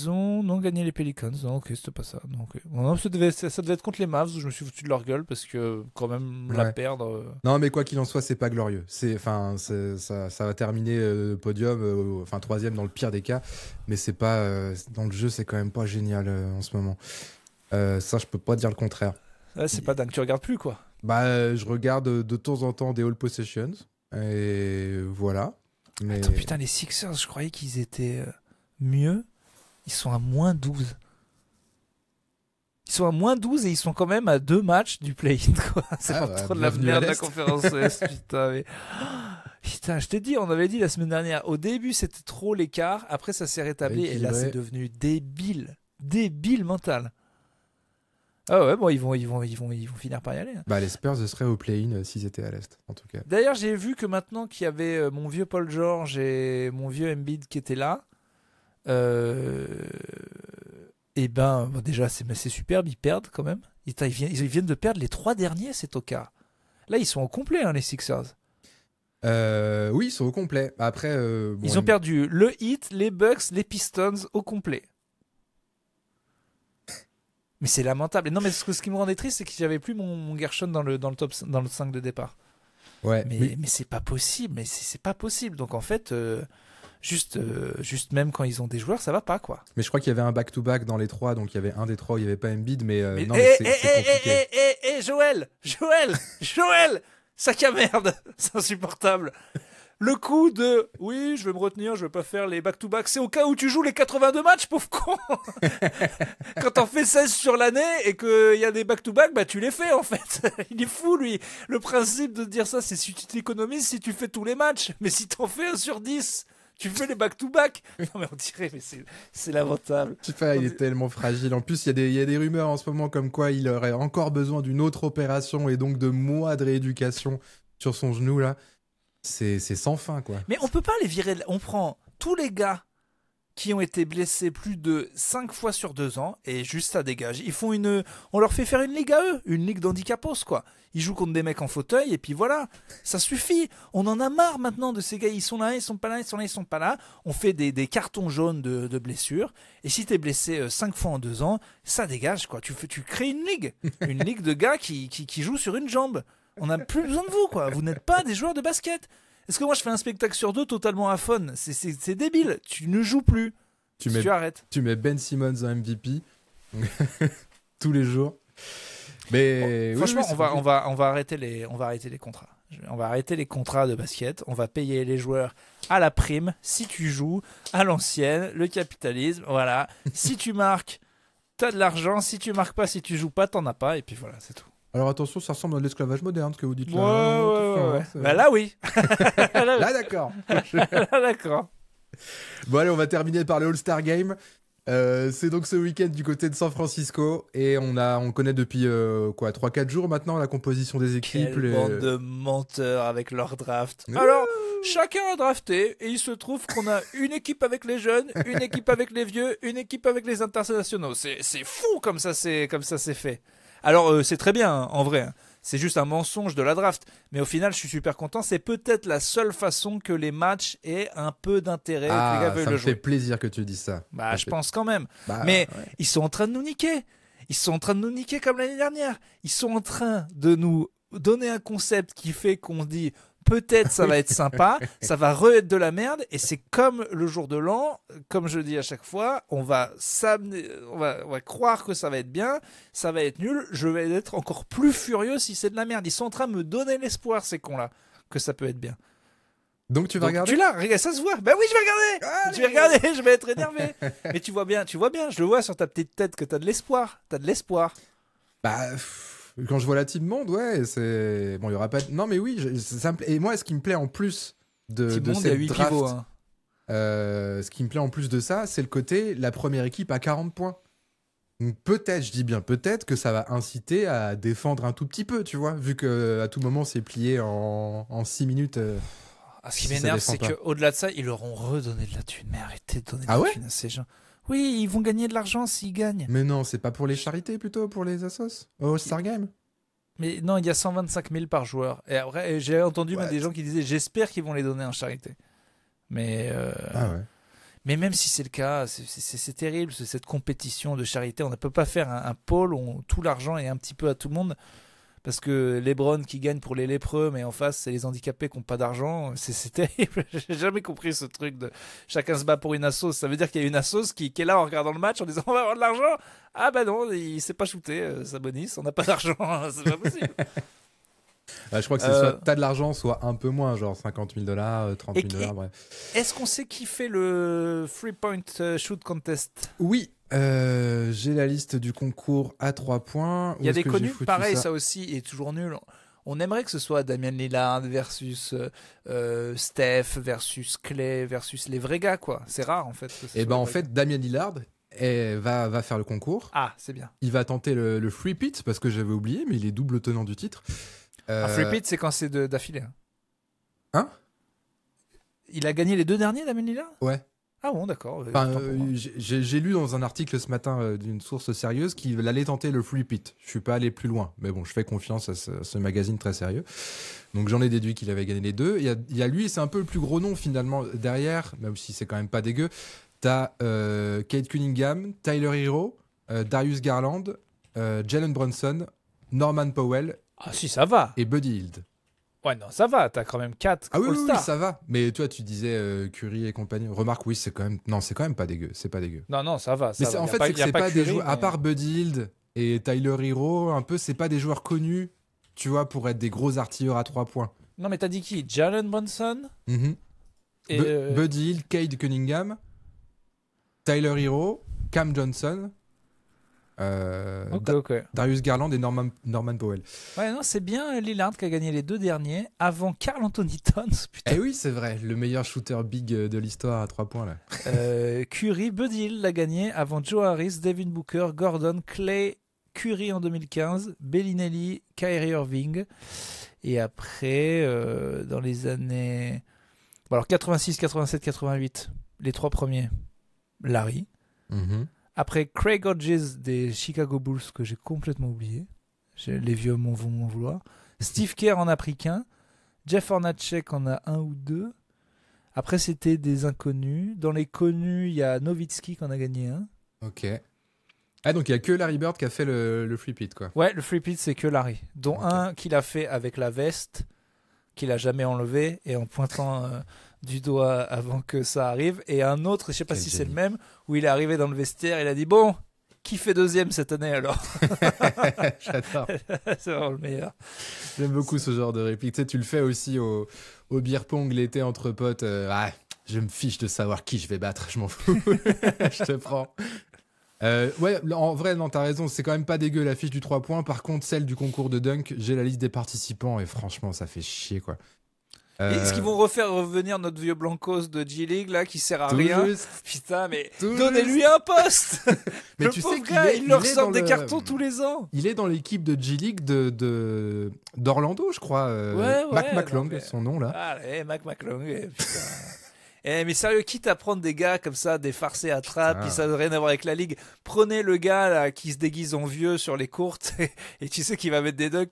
ont gagné les Pelicans. Non, ok, c'était pas ça. Donc, non, ça devait être contre les Mavs où je me suis foutu de leur gueule parce que quand même la perdre. Non, mais quoi qu'il en soit, c'est pas glorieux. Ça va terminer podium, 3e dans le pire des cas. Mais c'est pas dans le jeu, c'est quand même pas génial en ce moment. Ça, je peux pas dire le contraire. Ouais, c'est pas dingue. Tu regardes plus quoi? Je regarde de temps en temps des All Possessions. Et voilà. Mais... Attends, putain, les Sixers, je croyais qu'ils étaient mieux. Ils sont à moins 12. Ils sont à moins 12 et ils sont quand même à 2 matchs du play-in, quoi. C'est pas trop de la bienvenue à merde, la l'Est. conférence Est, putain. Mais... Putain, je t'ai dit, on avait dit la semaine dernière, au début c'était trop l'écart, après ça s'est rétabli et là Équilibré. c'est devenu débile. Débile mental. Ah ouais, bon, ils vont finir par y aller. Hein. Bah, les Spurs seraient au play-in s'ils étaient à l'Est, en tout cas. D'ailleurs, j'ai vu que maintenant qu'il y avait mon vieux Paul George et mon vieux Embiid qui étaient là, et ben, bon, déjà, c'est superbe, ils perdent quand même. Ils viennent de perdre les 3 derniers, c'est au cas. Là, ils sont au complet, hein, les Sixers. Oui, ils sont au complet. Après, Ils ont perdu le Heat, les Bucks, les Pistons au complet. Mais c'est lamentable. Et non, mais ce qui me rendait triste, c'est que j'avais plus mon Gershon dans le top, dans le 5 de départ. Ouais, Mais c'est pas possible. Mais c'est pas possible. Donc en fait, juste même quand ils ont des joueurs, ça va pas, quoi. mais je crois qu'il y avait un back-to-back dans les 3, donc il y avait un des 3 où il n'y avait pas Embiid, mais non, Eh, mais c'est compliqué. Joël, sac à merde, c'est insupportable. Le coup de oui, je vais me retenir, je vais pas faire les back-to-back, c'est au cas où tu joues les 82 matchs, pauvre con. Quand t'en fais 16 sur l'année et qu'il y a des back-to-back, bah tu les fais en fait. Il est fou lui. Le principe de dire ça, c'est si tu t'économises, si tu fais tous les matchs. Mais si t'en fais 1 sur 10, tu fais les back-to-back. Non mais on dirait, mais c'est lamentable. Je sais pas, il est tellement fragile. En plus, il y a des rumeurs en ce moment comme quoi il aurait encore besoin d'une autre opération et donc de mois de rééducation sur son genou là. C'est sans fin, quoi. Mais on peut pas les virer. On prend tous les gars qui ont été blessés plus de 5 fois sur 2 ans et juste ça dégage. On leur fait faire une ligue à eux, une ligue d'handicapos, quoi. Ils jouent contre des mecs en fauteuil et puis voilà, ça suffit. On en a marre maintenant de ces gars. Ils sont là, ils sont pas là, ils sont là, ils sont pas là. On fait des cartons jaunes de blessures. Et si t'es blessé 5 fois en 2 ans, ça dégage, quoi. Tu crées une ligue de gars qui jouent sur une jambe. On n'a plus besoin de vous, quoi. Vous n'êtes pas des joueurs de basket. Est-ce que moi je fais un spectacle sur 2 totalement à fun? C'est débile. Tu ne joues plus. Tu arrêtes. Tu mets Ben Simmons en MVP tous les jours. Mais bon, franchement, oui, on va arrêter les contrats. On va arrêter les contrats de basket. On va payer les joueurs à la prime. Si tu joues à l'ancienne, le capitalisme. Voilà. Si tu marques, t'as de l'argent. Si tu marques pas, si tu joues pas, t'en as pas. Et puis voilà, c'est tout. Alors attention, ça ressemble à de l'esclavage moderne, ce que vous dites là. Ouais. Bah là, oui. Là, d'accord. Là, d'accord. Bon, allez, on va terminer par le All-Star Game. C'est donc ce week-end du côté de San Francisco. Et on connaît depuis 3-4 jours maintenant la composition des équipes. Quelle bande de menteurs avec leur draft. Alors, chacun a drafté. Et il se trouve qu'on a une équipe avec les jeunes, une équipe avec les vieux, une équipe avec les internationaux. C'est fou comme ça c'est fait. Alors, c'est très bien, hein, en vrai. Hein. C'est juste un mensonge de la draft. Mais au final, je suis super content. C'est peut-être la seule façon que les matchs aient un peu d'intérêt. Que les gars veuillent ça le me jouer. fait plaisir que tu dises ça. Bah, je pense quand même. Mais ils sont en train de nous niquer. Ils sont en train de nous niquer comme l'année dernière. Ils sont en train de nous donner un concept qui fait qu'on dit peut-être ça va être sympa, ça va re-être de la merde, et c'est comme le jour de l'an, comme je dis à chaque fois, on va croire que ça va être bien, ça va être nul, je vais être encore plus furieux si c'est de la merde. Ils sont en train de me donner l'espoir, ces cons-là, que ça peut être bien. Donc tu vas regarder? Tu l'as, regarde, ça se voit. Ben oui, je vais regarder. Allez. Je vais regarder, je vais être énervé. Mais tu vois bien, je le vois sur ta petite tête que t'as de l'espoir. T'as de l'espoir. Bah, quand je vois la team monde, ouais, c'est bon, il y aura pas. Non, mais oui, ça me plaît. Et moi, ce qui me plaît en plus de cette draft, pivots, hein. Ce qui me plaît en plus de ça, c'est le côté la première équipe à 40 points. Donc peut-être, je dis bien peut-être, que ça va inciter à défendre un tout petit peu, tu vois, vu que à tout moment c'est plié en 6 minutes. Ce qui m'énerve, c'est qu'au-delà de ça, ils leur ont redonné de la thune. Mais arrêtez de donner de la thune à ces gens. Oui, ils vont gagner de l'argent s'ils gagnent. Mais non, c'est pas pour les charités plutôt, pour les assos au All-Star Game. Mais non, il y a 125 000 par joueur. Et après, j'ai entendu des gens qui disaient j'espère qu'ils vont les donner en charité. Mais mais même si c'est le cas, c'est terrible, cette compétition de charité. On ne peut pas faire un pôle où tout l'argent est un petit peu à tout le monde. Parce que LeBron qui gagne pour les lépreux, mais en face, c'est les handicapés qui n'ont pas d'argent. C'est terrible. J'ai jamais compris ce truc de chacun se bat pour une assos. Ça veut dire qu'il y a une assos qui est là en regardant le match en disant on va avoir de l'argent. Ah bah non, il s'est pas shooté, Sabonis, on n'a pas d'argent. C'est pas possible. Je crois que c'est soit t'as de l'argent, soit un peu moins, genre 50 000 $, 30 000 $, bref. Est-ce qu'on sait qui fait le 3-point shoot contest? Oui, j'ai la liste du concours à 3 points. Il y a des connus, pareil, ça aussi est toujours nul. On aimerait que ce soit Damian Lillard versus Steph versus Clay versus les vrais gars, quoi. C'est rare, en fait. Et ben en fait, Damian Lillard va faire le concours. Ah, c'est bien. Il va tenter le free pit, parce que j'avais oublié, mais il est double tenant du titre. Un free pit, c'est quand c'est d'affilée. Hein? Il a gagné les 2 derniers, Damian Lillard? Ouais. Ah bon, d'accord. J'ai lu dans un article ce matin d'une source sérieuse qu'il allait tenter le free pit. Je suis pas allé plus loin, mais bon, je fais confiance à ce magazine très sérieux. Donc j'en ai déduit qu'il avait gagné les 2. Il y a lui, c'est un peu le plus gros nom finalement derrière, même si c'est quand même pas dégueu. T'as Cade Cunningham, Tyler Hero, Darius Garland, Jalen Brunson, Norman Powell. Ah si, ça va. Et Buddy Hield. Ouais, non, ça va, t'as quand même 4 Ah oui, All-Stars. Oui, ça va. Mais toi, tu disais Curry et compagnie. Remarque, oui, c'est quand même pas dégueu. C'est pas dégueu. Non, ça va. Mais en fait, c'est que c'est pas des joueurs, mais... à part Buddy Hield et Tyler Hero, un peu, c'est pas des joueurs connus, tu vois, pour être des gros artilleurs à 3 points. Non, mais t'as dit qui? Jalen Brunson et Buddy Hield, Cade Cunningham, Tyler Hero, Cam Johnson. Ok. Darius Garland et Norman Powell. Ouais, non, c'est bien Lillard qui a gagné les 2 derniers avant Karl Anthony Towns. Putain. Eh oui, c'est vrai, le meilleur shooter big de l'histoire à 3 points là. Curry, Buddy Hield l'a gagné avant Joe Harris, Devin Booker, Gordon, Clay, Curry en 2015, Bellinelli, Kyrie Irving. Et après, dans les années... Bon, alors 86, 87, 88, les 3 premiers, Larry. Après, Craig Hodges des Chicago Bulls, que j'ai complètement oublié. Les vieux vont m'en vouloir. Steve Kerr en a pris qu'un. Jeff Hornacek en a 1 ou 2. Après, c'était des inconnus. Dans les connus, il y a Nowitzki qui en a gagné 1. Ok. Ah, donc il n'y a que Larry Bird qui a fait le free pit, quoi. Ouais, le free pit, c'est que Larry. Dont un qu'il a fait avec la veste, qu'il a jamais enlevé, et en pointant du doigt avant que ça arrive. Et un autre, je sais pas si c'est le même, où il est arrivé dans le vestiaire, il a dit bon, qui fait 2e cette année alors? J'adore. C'est vraiment le meilleur. J'aime beaucoup ce genre de réplique. Tu sais, tu le fais aussi au beer pong l'été entre potes. Je me fiche de savoir qui je vais battre, je m'en fous. Je te prends. Ouais, en vrai, non, t'as raison, c'est quand même pas dégueu la fiche du 3 points. Par contre, celle du concours de dunk, j'ai la liste des participants et franchement, ça fait chier, quoi. Est-ce qu'ils vont refaire revenir notre vieux Blancos de G-League là qui sert à rien? Putain, mais donnez-lui un poste. Mais le tu pauvre sais qu'il gars, est, il leur il est sort dans des le... cartons tous les ans. Il est dans l'équipe de G-League d'Orlando, je crois. Ouais, Mac McClung, son nom là. Ah, Mac McClung, putain. Mais sérieux, quitte à prendre des gars comme ça, des farcés à trappe, puis ça n'a rien à voir avec la ligue, prenez le gars là qui se déguise en vieux sur les courtes et tu sais qu'il va mettre des dunks.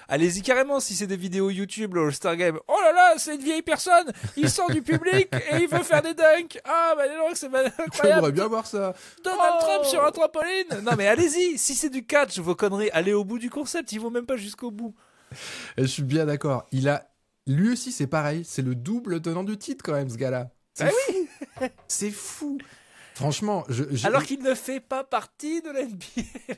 Allez-y carrément si c'est des vidéos YouTube, le All-Star Game. Oh là là, c'est une vieille personne, il sort du public et il veut faire des dunks. Ah bah non, c'est incroyable. J'aimerais bien voir ça. Donald Trump sur un trampoline. Non mais allez-y, si c'est du catch, vos conneries, allez au bout du concept, ils vont même pas jusqu'au bout. Je suis bien d'accord. Lui aussi, c'est pareil. C'est le double tenant du titre, quand même, ce gars-là. Oui. C'est fou. Franchement, alors qu'il ne fait pas partie de la NBA.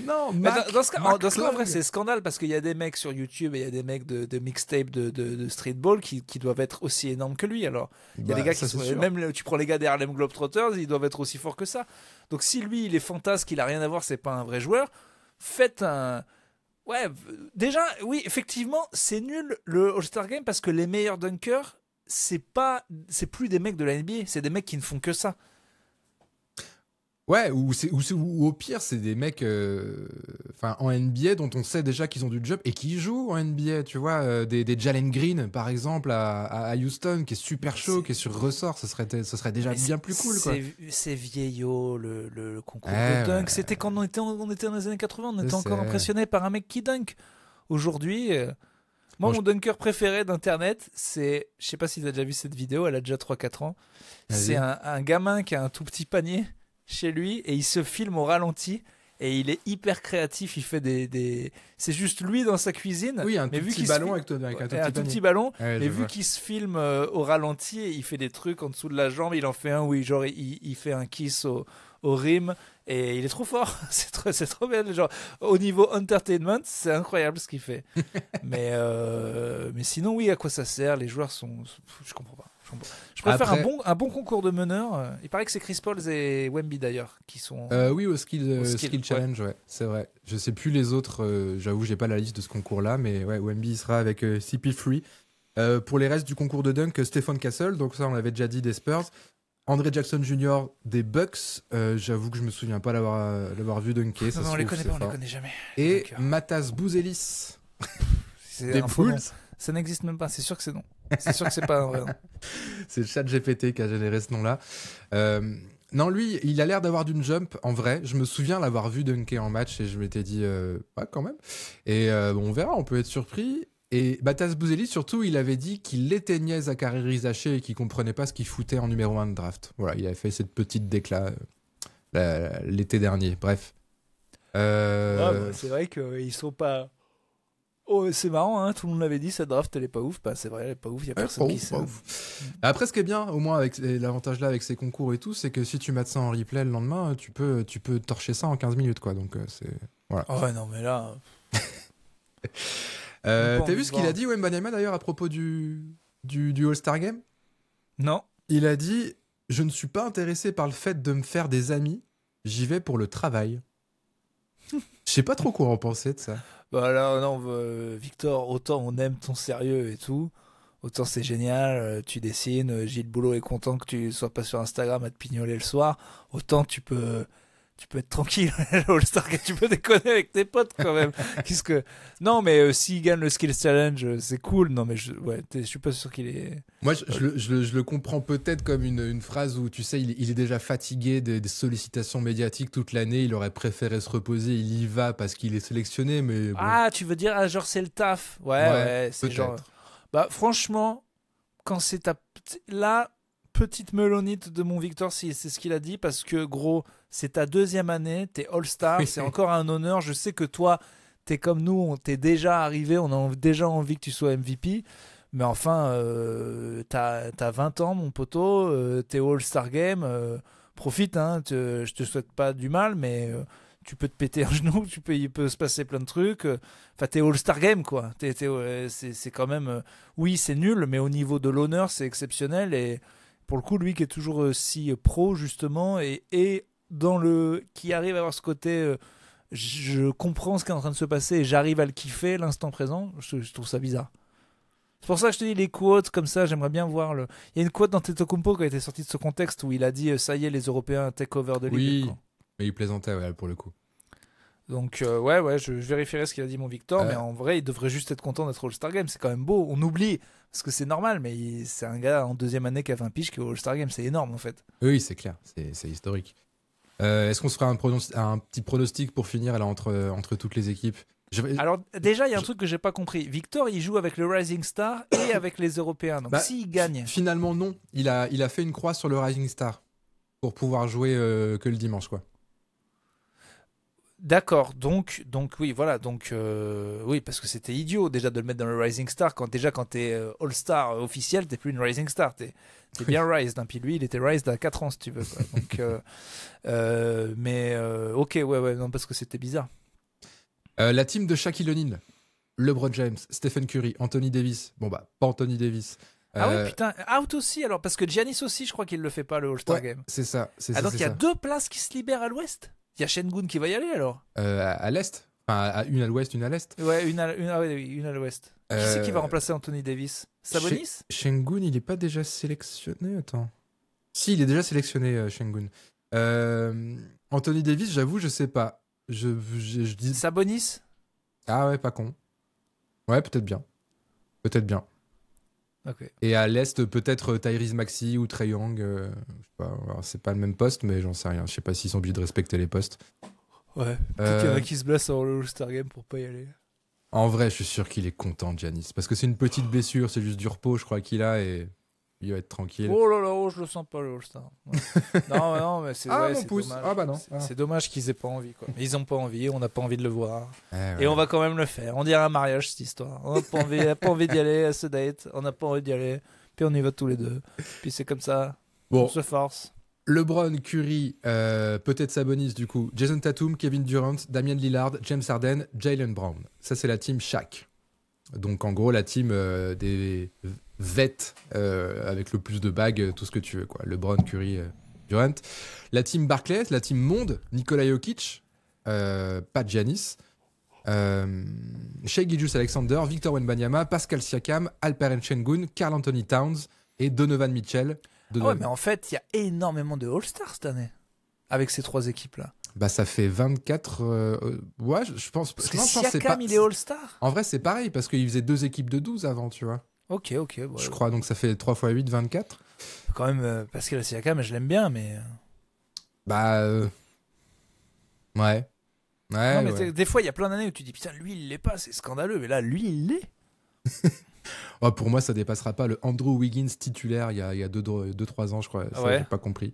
Non. Dans ce cas, en vrai, c'est scandale parce qu'il y a des mecs sur YouTube et il y a des mecs de mixtape de streetball qui doivent être aussi énormes que lui. Alors, il y a des gars qui sont... Même, tu prends les gars des Harlem Globetrotters, ils doivent être aussi forts que ça. Donc, si lui, il est fantasque, qu'il a rien à voir, c'est pas un vrai joueur, faites un... Ouais, déjà, oui, effectivement, c'est nul le All-Star Game parce que les meilleurs dunkers, c'est plus des mecs de la NBA, c'est des mecs qui ne font que ça. Ouais, ou au pire, c'est des mecs en NBA dont on sait déjà qu'ils ont du job et qui jouent en NBA, tu vois, des Jalen Green, par exemple, à Houston, qui est super chaud, qui est sur ressort, ce serait déjà bien plus cool, quoi. C'est vieillot, le concours de dunk. C'était quand on était dans les années 80, on était encore impressionné par un mec qui dunk. Aujourd'hui... Moi, mon dunker préféré d'internet, c'est, je sais pas si tu as déjà vu cette vidéo, elle a déjà 3-4 ans. C'est un gamin qui a un tout petit panier chez lui et il se filme au ralenti et il est hyper créatif. Il fait c'est juste lui dans sa cuisine. Oui, un tout petit ballon avec un tout petit ballon. Ouais, mais vu qu'il se filme au ralenti, il fait des trucs en dessous de la jambe. Il en fait un où il fait un kiss au rim. Et il est trop fort. C'est trop bien. Genre, au niveau entertainment, c'est incroyable ce qu'il fait. mais sinon, oui, à quoi ça sert? Les joueurs sont. Je comprends pas. Je préfère Après... un bon concours de meneurs. Il paraît que c'est Chris Paul et Wemby d'ailleurs qui sont. Oui, au skill challenge, ouais, c'est vrai. Je sais plus les autres. J'avoue, j'ai pas la liste de ce concours-là, mais ouais, Wemby sera avec CP3. Pour les restes du concours de dunk, Stephen Castle, donc ça on l'avait déjà dit, des Spurs. André Jackson Jr. des Bucks, j'avoue que je me souviens pas l'avoir vu dunker. Non, on les connaît pas, on les connaît jamais. Et Matas Bouzelis des Bulls. Ça n'existe même pas, c'est sûr que c'est non. C'est sûr que c'est pas un vrai nom. C'est le chat GPT qui a généré ce nom-là. Non, lui, il a l'air d'avoir d'une jump, en vrai. Je me souviens l'avoir vu dunker en match et je m'étais dit, ouais, quand même. Et on verra, on peut être surpris. Et Matas Bouzelis, surtout, il avait dit qu'il éteignait Zachary Rizaché et qu'il comprenait pas ce qu'il foutait en numéro 1 de draft. Voilà, il avait fait cette petite déclat l'été dernier. Bref. C'est vrai qu'ils sont pas... Oh, c'est marrant, hein, tout le monde l'avait dit, cette draft elle est pas ouf. Bah, c'est vrai, elle est pas ouf, il y a personne qui sait. Après, ce qui est bien, au moins avec l'avantage là avec ces concours et tout, c'est que si tu mets ça en replay le lendemain, tu peux torcher ça en 15 minutes, quoi. Donc c'est voilà. Oh ouais, non mais là. T'as vu ce qu'il a dit, Wembanyama, d'ailleurs, à propos du All-Star Game? Non. Il a dit: je ne suis pas intéressé par le fait de me faire des amis, j'y vais pour le travail. Je sais pas trop quoi en penser de ça. Bah là, non, Victor, autant on aime ton sérieux et tout, autant c'est génial, tu dessines, Gilles Boulot est content que tu sois pas sur Instagram à te pignoler le soir, autant tu peux être tranquille, All-Star, tu peux déconner avec tes potes quand même. Non, mais s'il gagne le Skills Challenge, c'est cool. Non, mais je suis pas sûr qu'il est... Moi, je le comprends peut-être comme une phrase où, tu sais, il est déjà fatigué des sollicitations médiatiques toute l'année, il aurait préféré se reposer, il y va parce qu'il est sélectionné, mais... Bon. Ah, tu veux dire, genre, c'est le taf. Ouais, c'est genre... Bah, franchement, quand c'est là... Petite melonite de mon Victor, si c'est ce qu'il a dit, parce que gros, c'est ta deuxième année, t'es All-Star, c'est encore un honneur. Je sais que toi, t'es comme nous, t'es déjà arrivé, on a déjà envie que tu sois MVP, mais enfin, t'as 20 ans, mon poteau, t'es au All-Star Game, profite, hein, je te souhaite pas du mal, mais tu peux te péter un genou, il peut se passer plein de trucs. Enfin, t'es All-Star Game, quoi. C'est quand même... oui, c'est nul, mais au niveau de l'honneur, c'est exceptionnel, et pour le coup, lui qui est toujours si pro, justement, et qui arrive à avoir ce côté, je comprends ce qui est en train de se passer et j'arrive à le kiffer l'instant présent, je trouve ça bizarre. C'est pour ça que je te dis les quotes comme ça, j'aimerais bien voir Il y a une quote d'Antetokounmpo qui a été sortie de ce contexte où il a dit ça y est, les Européens take over de ligue. Oui, mais il plaisantait, ouais, pour le coup. Donc je vérifierai ce qu'il a dit mon Victor, mais en vrai il devrait juste être content d'être All-Star Game, c'est quand même beau, on oublie, parce que c'est normal, mais c'est un gars en deuxième année qui a 20 piges qui est au All-Star Game, c'est énorme en fait. Oui, c'est clair, c'est historique. Est-ce qu'on se fera un petit pronostic pour finir là, entre toutes les équipes? Alors déjà il y a un truc que j'ai pas compris, Victor il joue avec le Rising Star et avec les Européens, donc s'il gagne... Finalement non, il a fait une croix sur le Rising Star pour pouvoir jouer que le dimanche, quoi. D'accord, donc oui, voilà, oui, parce que c'était idiot déjà de le mettre dans le Rising Star, quand t'es All-Star officiel, t'es plus une Rising Star, t'es bien Rised, hein, puis lui il était Rised à 4 ans si tu veux, quoi. Donc, ok, ouais, non, parce que c'était bizarre. La team de Shaquille O'Neal, LeBron James, Stephen Curry, Anthony Davis, bon bah, pas Anthony Davis. Ah ouais, putain, out aussi alors, parce que Giannis aussi, je crois qu'il le fait pas le All-Star Game. C'est ça, donc il y a 2 places qui se libèrent à l'ouest. Il y a Şengün qui va y aller alors à l'est, enfin, une à l'ouest, une à l'est. Ouais, une à l'ouest. Qui c'est qui va remplacer Anthony Davis? Sabonis? Şengün, il est pas déjà sélectionné? Attends. Si, il est déjà sélectionné, Şengün. Anthony Davis, j'avoue, je sais pas. Je dis... Sabonis? Ah ouais, pas con. Ouais, peut-être bien. Okay. Et à l'est, peut-être Tyrese Maxey ou Trae Young. Je sais pas, alors, c'est pas le même poste, mais j'en sais rien. Je sais pas s'ils sont obligés de respecter les postes. Ouais, peut-être qu'il y en a qui se blessent avant le All-Star Game pour pas y aller. En vrai, je suis sûr qu'il est content, Giannis. Parce que c'est une petite blessure, c'est juste du repos, je crois qu'il a, et il va être tranquille. Oh là là, je le sens pas, le All-Star. Ouais. non, mais c'est mon pouce. Dommage. Ah bah non. C'est dommage qu'ils aient pas envie, quoi. Mais ils ont pas envie, on n'a pas envie de le voir. Ouais. Et on va quand même le faire. On dirait un mariage, cette histoire. On n'a pas envie d'y aller à ce date. On n'a pas envie d'y aller. Puis on y va tous les deux. Puis c'est comme ça. Bon. On se force. LeBron, Curry, peut-être Sabonis du coup, Jason Tatum, Kevin Durant, Damian Lillard, James Harden, Jaylen Brown. Ça, c'est la team Shaq. Donc, en gros, la team des vets avec le plus de bagues, tout ce que tu veux, quoi. LeBron, Curry, Durant. La team Barclays, la team Monde, Nikola Jokic, pas Giannis, Shai Gilgeous-Alexander, Victor Wembanyama, Pascal Siakam, Alperen Sengun, Karl Anthony Towns et Donovan Mitchell. Ah ouais, mais en fait, il y a énormément de All-Stars cette année avec ces 3 équipes-là. Bah, ça fait 24. Ouais, je pense. Parce je que pense que Siakam, il est All-Star. En vrai, c'est pareil parce qu'ils faisaient 2 équipes de 12 avant, tu vois. Ok. Ouais. Je crois, donc ça fait 3 x 8, 24. Quand même, Pascal Siakam, je l'aime bien, mais. Bah. Ouais. Non, mais ouais. des fois, il y a plein d'années où tu dis putain, lui, il l'est pas, c'est scandaleux. Mais là, lui, il l'est. Oh, pour moi, ça dépassera pas le Andrew Wiggins titulaire il y a 2-3 ans, je crois. Ça, Ouais. j'ai pas compris.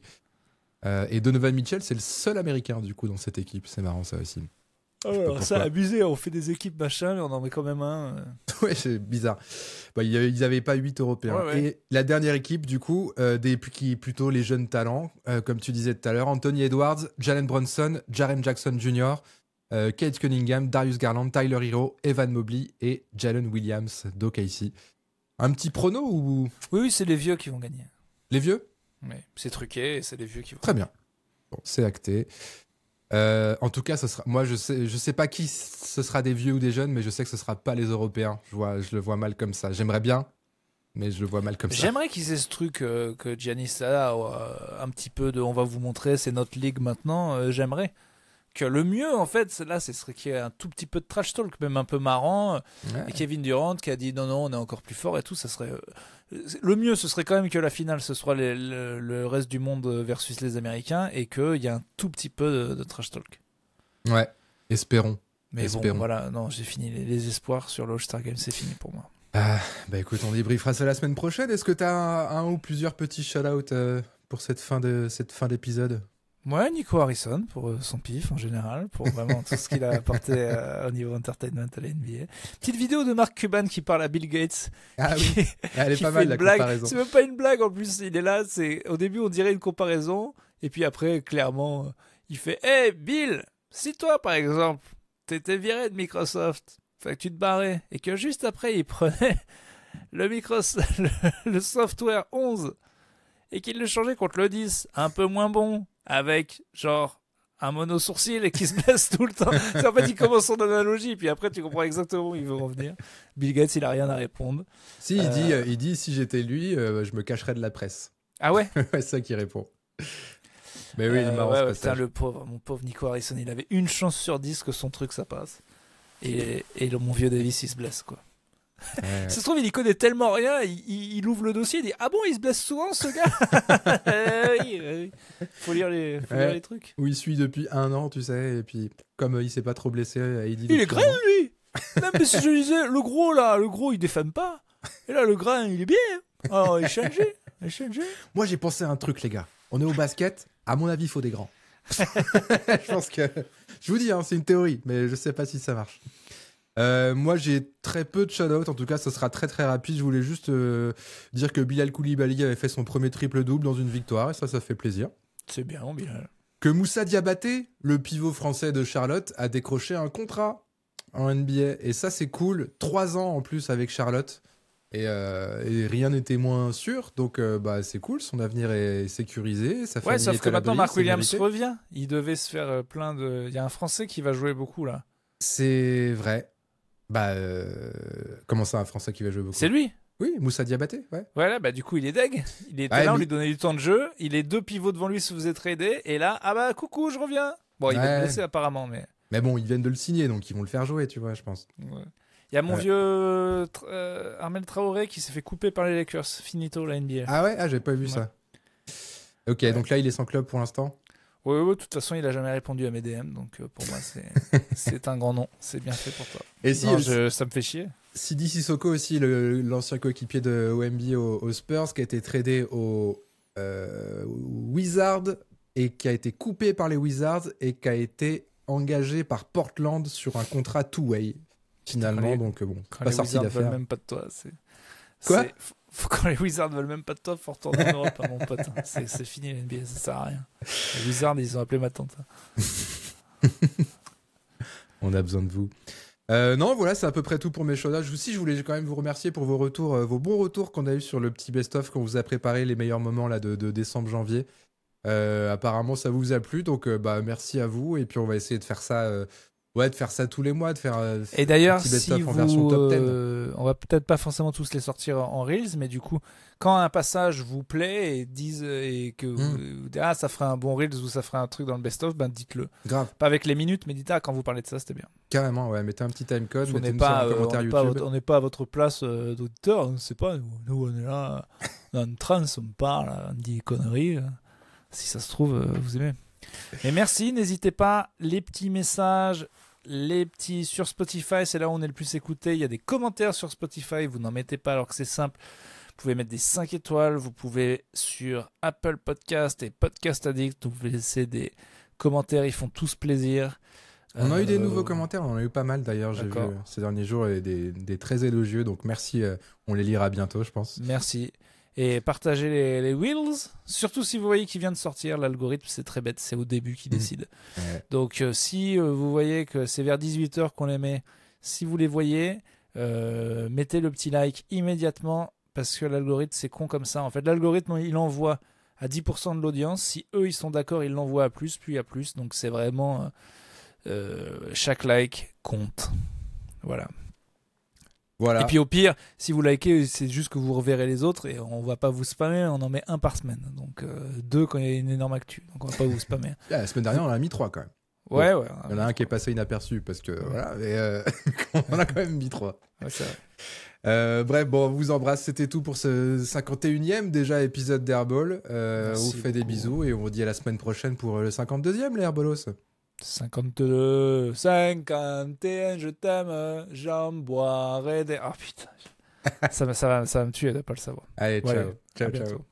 Et Donovan Mitchell, c'est le seul américain du coup dans cette équipe. C'est marrant ça aussi. Alors, ça a abusé, on fait des équipes machin, mais on en met quand même un. Ouais, c'est bizarre. Bah, ils avaient pas 8 Européens. Ouais. Et la dernière équipe, du coup, qui est plutôt les jeunes talents, comme tu disais tout à l'heure, Anthony Edwards, Jalen Brunson, Jaren Jackson Jr., Kate Cunningham, Darius Garland, Tyler Hero, Evan Mobley et Jalen Williams d'OKC. Un petit prono ou Oui, c'est les vieux qui vont gagner. les vieux? Mais c'est truqué et c'est les vieux qui vont. Très bien. Bon, c'est acté. En tout cas, ce sera. Moi, je sais pas qui ce sera, des vieux ou des jeunes, mais je sais que ce sera pas les Européens. Je le vois mal comme ça. J'aimerais bien, mais je le vois mal comme ça. J'aimerais qu'ils aient ce truc que Giannis a, un petit peu de on va vous montrer, c'est notre ligue maintenant. J'aimerais que le mieux, en fait, là, ce serait qu'il y ait un tout petit peu de trash talk, même un peu marrant. Ouais. Et Kevin Durant qui a dit non, on est encore plus fort et tout. Ça serait. Le mieux, ce serait quand même que la finale, ce soit le reste du monde versus les Américains et qu'il y ait un tout petit peu de trash talk. Ouais, espérons. Mais Espérons. bon, voilà, non, j'ai fini les espoirs sur le All-Star Game, c'est fini pour moi. Ah, bah écoute, on débriefera ça la semaine prochaine. Est-ce que tu as un ou plusieurs petits shout-out pour cette fin d'épisode? Ouais, Nico Harrison pour son pif en général, pour vraiment tout ce qu'il a apporté au niveau entertainment à la NBA. Petite vidéo de Mark Cuban qui parle à Bill Gates. Ah oui, elle est qui pas fait mal une la blague. comparaison. C'est même pas une blague en plus, il est là, au début on dirait une comparaison, et puis après clairement il fait « Hey Bill, si toi par exemple t'étais viré de Microsoft, fait que tu te barrais, et que juste après il prenait le software 11 et qu'il le changeait contre le 10, un peu moins bon, avec genre un mono-sourcil et qui se blesse tout le temps. En fait, il commence son analogie, puis après, tu comprends exactement où il veut revenir. Bill Gates, il a rien à répondre. Si, il dit si j'étais lui, je me cacherais de la presse. Ah ouais? C'est ça qu'il répond. Mais oui, il est marrant ce putain, passage. mon pauvre Nico Harrison, il avait une chance sur 10 que son truc, ça passe. Et mon vieux Davis, il se blesse, quoi. Ouais. Ça se trouve, il y connaît tellement rien, il ouvre le dossier, il dit « Ah bon, il se blesse souvent, ce gars ?» Oui. Faut lire les trucs. Où il suit depuis 1 an, tu sais, et puis comme il s'est pas trop blessé, il dit... Il est grain, lui. Non, mais si je disais, le gros, il défame pas. Et là, le grain, il est bien. Oh, il est changé. Moi, j'ai pensé à un truc, les gars. On est au basket, à mon avis, il faut des grands. Je pense que... Je vous dis, hein, c'est une théorie, mais je sais pas si ça marche. Moi, j'ai très peu de shout-out. En tout cas, ça sera très très rapide. Je voulais juste dire que Bilal Koulibaly avait fait son premier triple-double dans une victoire, et ça fait plaisir. C'est bien, Bilal. Que Moussa Diabaté, le pivot français de Charlotte, a décroché un contrat en NBA. Et ça, c'est cool. 3 ans en plus avec Charlotte. Et rien n'était moins sûr. Donc, c'est cool. Son avenir est sécurisé. Sa famille sauf est que à maintenant, l'abri, Mark c'est Williams mérité. revient. Il devait se faire plein de... Il y a un Français qui va jouer beaucoup, là. C'est vrai. Comment ça, un Français qui va jouer beaucoup? C'est lui. Oui, Moussa Diabaté, ouais. Voilà, du coup, il est deg. Il était Ouais, là, on mais- lui donnait du temps de jeu. Il est 2 pivots devant lui, se faisait trader. Et là, coucou, je reviens. Bon, il va Ouais. être blessé apparemment, mais... Mais bon, ils viennent de le signer, donc ils vont le faire jouer, tu vois, je pense. Ouais. Il y a mon Ouais. vieux Armel Traoré qui s'est fait couper par les Lakers. Finito, la NBA. Ah ouais? Ah, j'ai pas vu Ouais. ça. Ok, donc là, il est sans club pour l'instant. Ouais, de toute façon, il a jamais répondu à mes DM, donc pour moi, c'est un grand nom. C'est bien fait pour toi. Et si, Non, ça me fait chier. Sidi Sissoko aussi, l'ancien coéquipier de OMB aux Spurs, qui a été tradé aux Wizards et qui a été coupé par les Wizards et qui a été engagé par Portland sur un contrat two-way, finalement. Quand les- Donc bon, Quand pas les sorti Wizards veulent d'affaire. même pas de toi, Quoi Quand les Wizards veulent même pas de toi, faut retourner en Europe, mon pote. C'est fini la NBA, ça sert à rien. Les Wizards, ils ont appelé ma tante. On a besoin de vous. Non, voilà, c'est à peu près tout pour mes choses. Je voulais quand même vous remercier pour vos retours, vos bons retours qu'on a eu sur le petit best-of qu'on vous a préparé, les meilleurs moments là de décembre-janvier. Apparemment, ça vous a plu, donc merci à vous. Et puis on va essayer de faire ça, de faire ça tous les mois, de faire. Et d'ailleurs, un petit best-of si en version top 10. On va peut-être pas forcément tous les sortir en reels, mais du coup, quand un passage vous plaît et que vous dites, ça ferait un bon reels ou ça ferait un truc dans le best-of, ben dites-le. Grave. Pas avec les minutes, mais dites quand vous parlez de ça, c'était bien. Carrément, ouais. Mettez un petit timecode, On n'est mettez-nous ça pas, en commentaire YouTube. on n'est pas à votre place d'auditeur, on ne sait pas. Nous, on est là, dans une trance, on parle, on dit des conneries. Si ça se trouve, vous aimez. Et merci, n'hésitez pas, les petits messages, les petits sur Spotify, c'est là où on est le plus écouté. Il y a des commentaires sur Spotify, vous n'en mettez pas alors que c'est simple. Vous pouvez mettre des 5 étoiles, vous pouvez sur Apple Podcast et Podcast Addict, vous pouvez laisser des commentaires, ils font tous plaisir. On a eu des nouveaux commentaires, on en a eu pas mal d'ailleurs, j'ai vu D'accord. ces derniers jours, et des très élogieux, donc merci, on les lira bientôt, je pense. Merci. Et partagez les Wheels, surtout si vous voyez qu'il vient de sortir. L'algorithme, c'est très bête, c'est au début qu'il décide. Ouais. Donc, si vous voyez que c'est vers 18h qu'on les met, si vous les voyez, mettez le petit like immédiatement, parce que l'algorithme, c'est con comme ça. En fait, l'algorithme, il envoie à 10% de l'audience. Si eux, ils sont d'accord, il l'envoie à plus, puis à plus. Donc, c'est vraiment... chaque like compte. Voilà. Voilà. Et puis au pire, si vous likez, c'est juste que vous reverrez les autres et on va pas vous spammer, on en met un par semaine. Donc 2 quand il y a une énorme actu. Donc on va pas vous spammer. La semaine dernière, on en a mis 3 quand même. Ouais. Il y en a un qui est passé inaperçu parce que voilà, mais on a quand même mis 3. Ouais, c'est vrai. Bref, bon, on vous embrasse. C'était tout pour ce 51e déjà épisode d'Airball. On vous fait des bisous et on vous dit à la semaine prochaine pour le 52e, les Airballos. 52, 51, je t'aime, j'en boirai des... Oh putain, ça va me tuer de pas le savoir. Allez, ciao. Ouais, Ciao, à bientôt.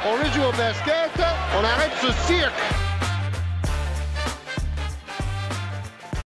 On rejoue au basket, on arrête ce cirque.